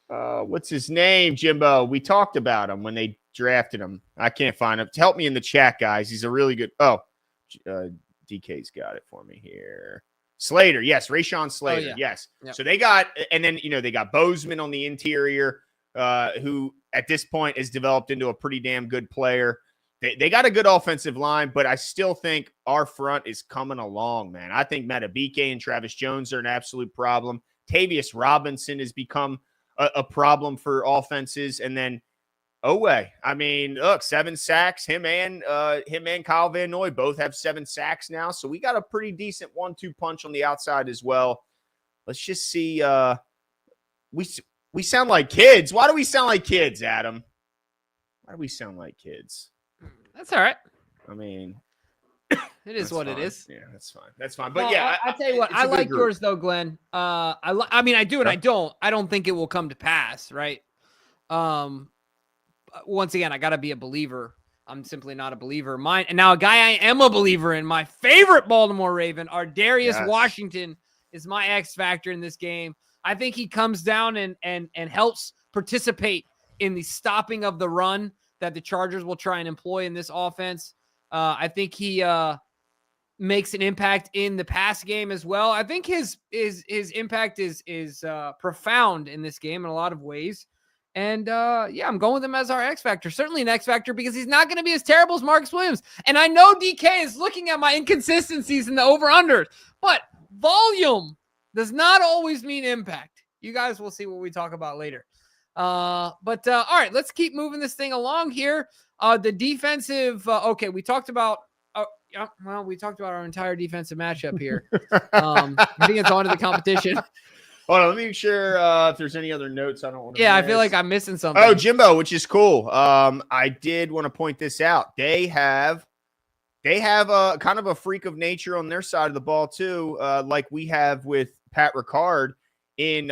What's his name, Jimbo? We talked about him when they drafted him. I can't find him. Help me in the chat, guys. He's a really good. DK's got it for me here. Slater, yes, Rashawn Slater, yes. Yep. So they got, and then they got Bozeman on the interior, who at this point has developed into a pretty damn good player. They got a good offensive line, but I still think our front is coming along, man. I think Matabike and Travis Jones are an absolute problem. Tavius Robinson has become a problem for offenses. And then Owe, I mean, look, 7 sacks. Him and Kyle Van Noy both have 7 sacks now. So we got a pretty decent 1-2 punch on the outside as well. Let's just see. We sound like kids. Why do we sound like kids, Adam? Why do we sound like kids? That's all right. I mean, it is what it is. Yeah, that's fine. That's fine. But well, I tell you what, I like yours though, Glenn. I mean, I do and I don't. I don't think it will come to pass, right? Once again, I got to be a believer. I'm simply not a believer. And now a guy I am a believer in, my favorite Baltimore Raven, Darius Washington, is my X factor in this game. I think he comes down and helps participate in the stopping of the run that the Chargers will try and employ in this offense. I think he makes an impact in the pass game as well. I think his impact is profound in this game in a lot of ways. And I'm going with him as our X factor. Certainly an X factor because he's not going to be as terrible as Marcus Williams. And I know DK is looking at my inconsistencies in the over-unders, but volume does not always mean impact. You guys will see what we talk about later. All right, let's keep moving this thing along here. The defensive, we talked about our entire defensive matchup here. I think it's on to the competition. Hold on, let me make sure if there's any other notes I don't want to miss. I feel like I'm missing something. Oh, Jimbo, which is cool. I did want to point this out. They have a kind of a freak of nature on their side of the ball too, like we have with Pat Ricard in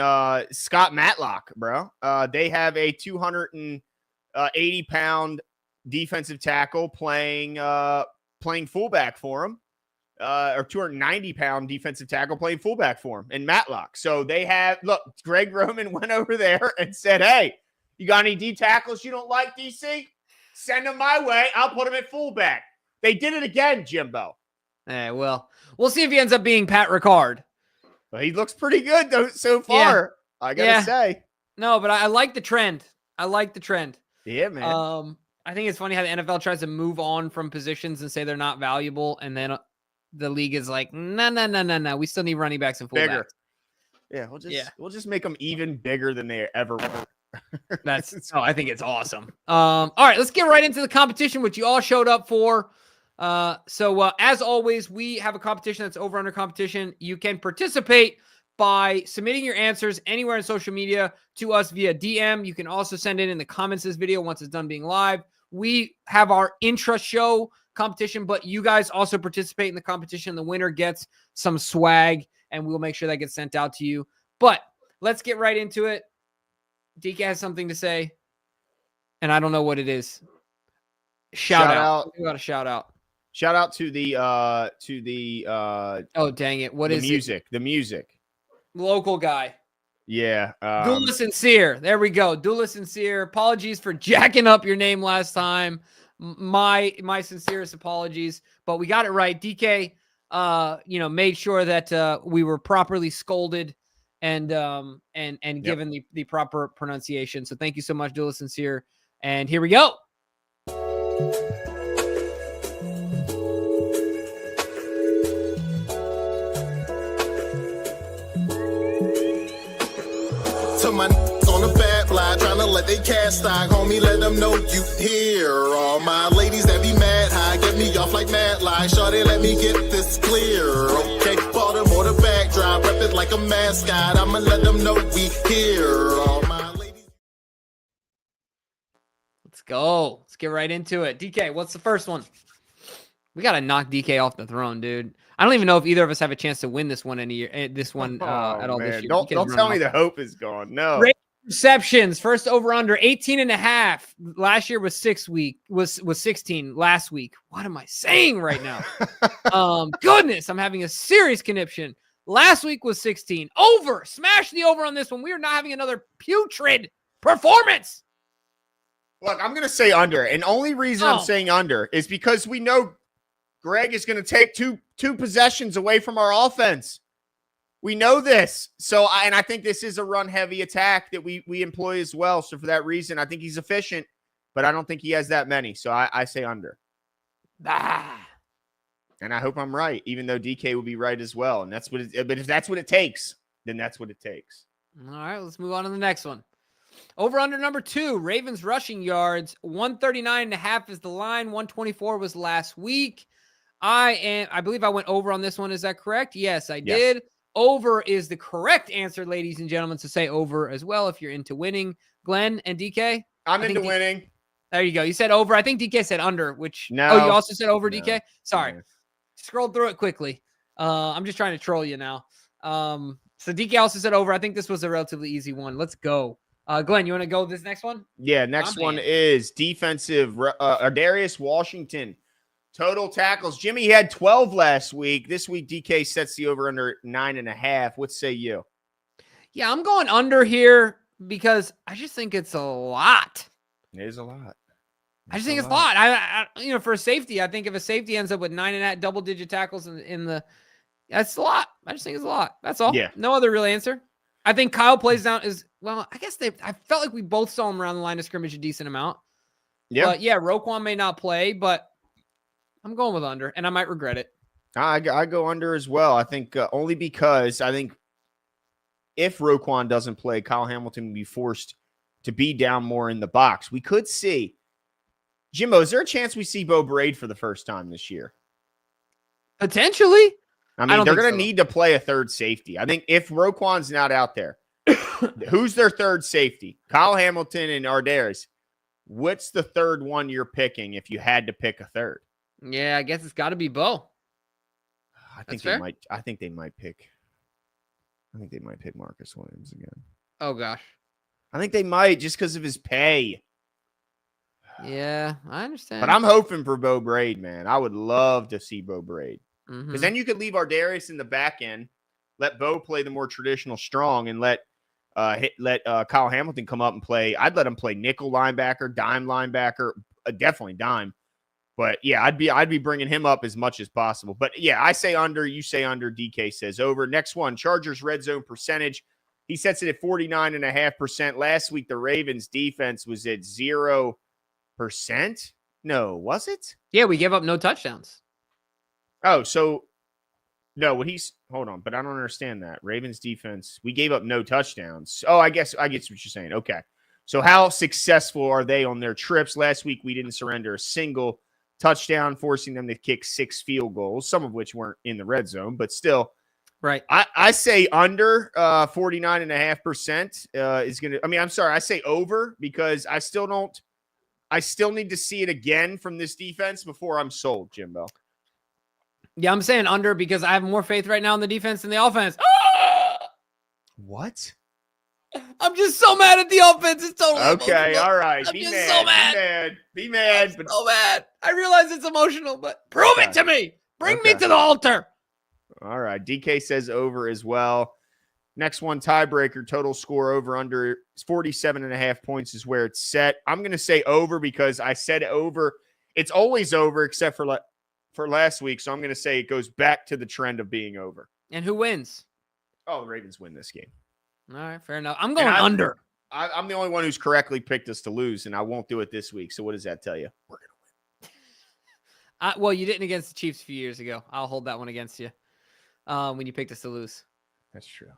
Scott Matlock, bro. They have a 280-pound defensive tackle playing fullback for him, or 290-pound defensive tackle playing fullback for him in Matlock. So they have, look, Greg Roman went over there and said, hey, you got any D tackles you don't like, DC? Send him my way. I'll put him at fullback. They did it again, Jimbo. Well, we'll see if he ends up being Pat Ricard. But he looks pretty good though so far. Yeah. I gotta say. No, but I like the trend. Yeah, man. I think it's funny how the NFL tries to move on from positions and say they're not valuable, and then the league is like, no. We still need running backs and fullbacks. Bigger. Yeah, we'll just make them even bigger than they ever were. I think it's awesome. All right, let's get right into the competition, which you all showed up for. So as always, we have a competition that's over under competition. You can participate by submitting your answers anywhere on social media to us via DM. You can also send it in the comments of this video once it's done being live. We have our intra-show competition, but you guys also participate in the competition. The winner gets some swag, and we'll make sure that gets sent out to you. But let's get right into it. DK has something to say, and I don't know what it is. Shout out. We got a shout out. Shout out to the oh dang it. What is music? The music. Local guy. Yeah. DULA Sincere. There we go. DULA Sincere. Apologies for jacking up your name last time. My sincerest apologies, but we got it right. DK made sure that we were properly scolded and given the proper pronunciation. So thank you so much, DULA Sincere. And here we go. To my on the bad fly, trying to let they cast stock, homie, let them know you here. All my ladies that be mad high, get me off like mad lie. Shawty, let me get this clear. Okay, Baltimore the backdrop, rep it like a mascot. I'ma let them know we here. All my ladies. Let's go. Let's get right into it. DK, what's the first one? We gotta knock DK off the throne, dude. I don't even know if either of us have a chance to win this one at all this year. Don't tell me the hope is gone. No. Receptions, first over under 18.5. Last year was 16 last week. What am I saying right now? Goodness, I'm having a serious conniption. Last week was 16. Over. Smash the over on this one. We are not having another putrid performance. Look, I'm gonna say under. And only reason I'm saying under is because we know Greg is going to take two possessions away from our offense. We know this. So, I think this is a run-heavy attack that we employ as well. So, for that reason, I think he's efficient, but I don't think he has that many. So, I say under. And I hope I'm right, even though DK will be right as well. And that's what but if that's what it takes, then that's what it takes. All right, let's move on to the next one. Over under number 2, Ravens rushing yards. 139.5 is the line. 124 was last week. I believe I went over on this one. Is that correct? Yes, I did. Over is the correct answer, ladies and gentlemen. So say over as well if you're into winning. Glenn and DK? I'm into winning. There you go. You said over. I think DK said under, which... No. Oh, you also said over, no. DK? Sorry. No. Scrolled through it quickly. I'm just trying to troll you now. So DK also said over. I think this was a relatively easy one. Let's go. Glenn, you want to go with this next one? Yeah, next one is defensive. Darius Washington. Total tackles. Jimmy had 12 last week. This week, DK sets the over under 9.5. What say you? Yeah, I'm going under here because I just think it's a lot. It is a lot. I just think it's a lot. I for a safety, I think if a safety ends up with 9.5 double-digit tackles in the, that's a lot. I just think it's a lot. That's all. Yeah. No other real answer. I think Kyle plays down I guess I felt like we both saw him around the line of scrimmage a decent amount. Yeah. But yeah, Roquan may not play, but I'm going with under, and I might regret it. I go under as well. I think only because I think if Roquan doesn't play, Kyle Hamilton will be forced to be down more in the box. We could see. Jimbo, is there a chance we see Bo Braid for the first time this year? Potentially. I mean, they're going to need to play a third safety. I think if Roquan's not out there, who's their third safety? Kyle Hamilton and Ardaris. What's the third one you're picking if you had to pick a third? Yeah, I guess it's got to be Bo. I think they might. I think they might pick Marcus Williams again. Oh gosh. I think they might just because of his pay. Yeah, I understand. But I'm hoping for Bo Braid, man. I would love to see Bo Braid. Because then you could leave Ardaris in the back end, let Bo play the more traditional strong, and let Kyle Hamilton come up and play. I'd let him play nickel linebacker, dime linebacker, definitely dime. But yeah, I'd be bringing him up as much as possible. But yeah, I say under, you say under, DK says over. Next one, Chargers red zone percentage. He sets it at 49.5%. Last week, the Ravens defense was at 0%. No, was it? Yeah, we gave up no touchdowns. Oh, so no, hold on, but I don't understand that. Ravens defense, we gave up no touchdowns. Oh, I get what you're saying. Okay. So how successful are they on their trips? Last week, we didn't surrender a single touchdown, forcing them to kick 6 field goals, some of which weren't in the red zone, but still. Right. I say under 49.5% is going to, I'm sorry. I say over because I still need to see it again from this defense before I'm sold, Jimbo. Yeah, I'm saying under because I have more faith right now in the defense than the offense. What? I'm just so mad at the offense. It's totally okay. emotional. All right. I'm Be just mad. so mad. Be mad. I'm so mad. I realize it's emotional, but prove it to me. Bring me to the altar. All right. DK says over as well. Next one, tiebreaker, total score over under 47.5 points is where it's set. I'm going to say over because I said over. It's always over except for last week. So I'm going to say it goes back to the trend of being over. And who wins? Oh, the Ravens win this game. All right, fair enough. I'm going under. I'm the only one who's correctly picked us to lose, and I won't do it this week. So what does that tell you? We're going to win. Well, you didn't against the Chiefs a few years ago. I'll hold that one against you when you picked us to lose. That's true.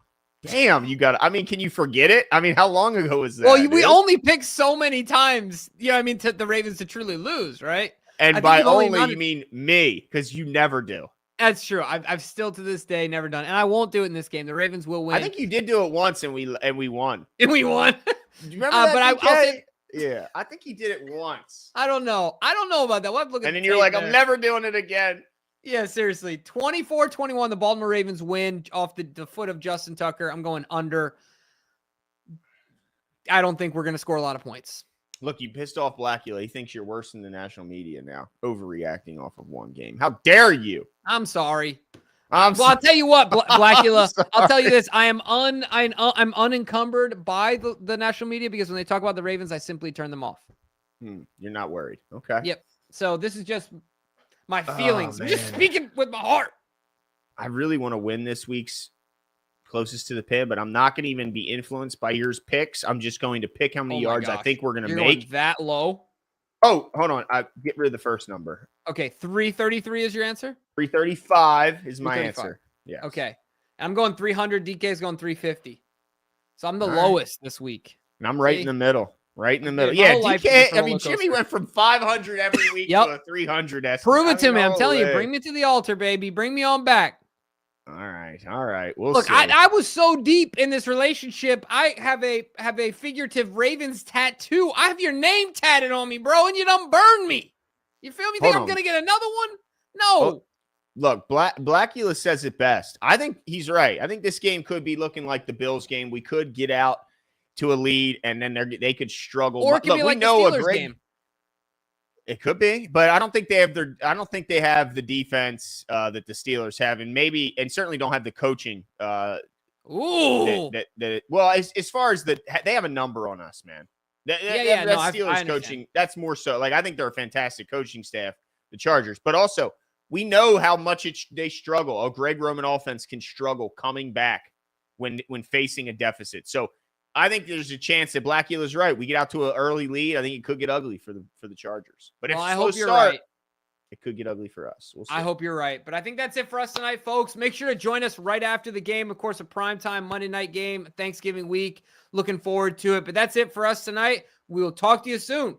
Damn, can you forget it? How long ago was that? Well, we only picked so many times, to the Ravens to truly lose, right? And by only, you mean me, because you never do. That's true. I've still to this day never done, and I won't do it in this game. The Ravens will win. I think you did do it once, and we won. And we won. Do you remember that? But I'll say, yeah, I think you did it once. I don't know about that. We'll have to look at and then you're like, I'm never doing it again. Yeah, seriously. 24-21, the Baltimore Ravens win off the foot of Justin Tucker. I'm going under. I don't think we're going to score a lot of points. Look, you pissed off Blackula. He thinks you're worse than the national media now, overreacting off of one game. How dare you? I'm sorry. I'll tell you what, Blackula. I'll tell you this. I'm unencumbered by the national media because when they talk about the Ravens, I simply turn them off. You're not worried. Okay. Yep. So this is just my feelings. I'm just speaking with my heart. I really want to win this week's closest to the pin, but I'm not going to even be influenced by yours picks. I'm just going to pick how many yards I think we're going to make. Going that low? Oh, hold on. I get rid of the first number. Okay, 333 is your answer? 335 is my answer. Yeah. Okay. I'm going 300. DK is going 350. So I'm the lowest this week. And I'm right in the middle. Right in the middle. Yeah, DK, Jimmy went from 500 every week to a 300. Prove it to me. I'm telling you. Bring me to the altar, baby. Bring me on back. All right. We'll Look, see. I was so deep in this relationship. I have a figurative Ravens tattoo. I have your name tatted on me, bro, and you don't burn me. You feel me? Think I'm gonna get another one? No. Well, look, Blackula says it best. I think he's right. I think this game could be looking like the Bills game. We could get out to a lead, and then they could struggle. Or it could be like the Steelers game. It could be, but I don't think they have the defense that the Steelers have, and certainly don't have the coaching. Ooh. As far as they have a number on us, man. Steelers coaching. That's more so. Like, I think they're a fantastic coaching staff, the Chargers, but also we know how much they struggle. A Greg Roman offense can struggle coming back when facing a deficit. So I think there's a chance that Blackula's right. We get out to an early lead. I think it could get ugly for the Chargers. But I hope you're right. It could get ugly for us. We'll see. I hope you're right. But I think that's it for us tonight, folks. Make sure to join us right after the game. Of course, a primetime Monday night game, Thanksgiving week. Looking forward to it. But that's it for us tonight. We will talk to you soon.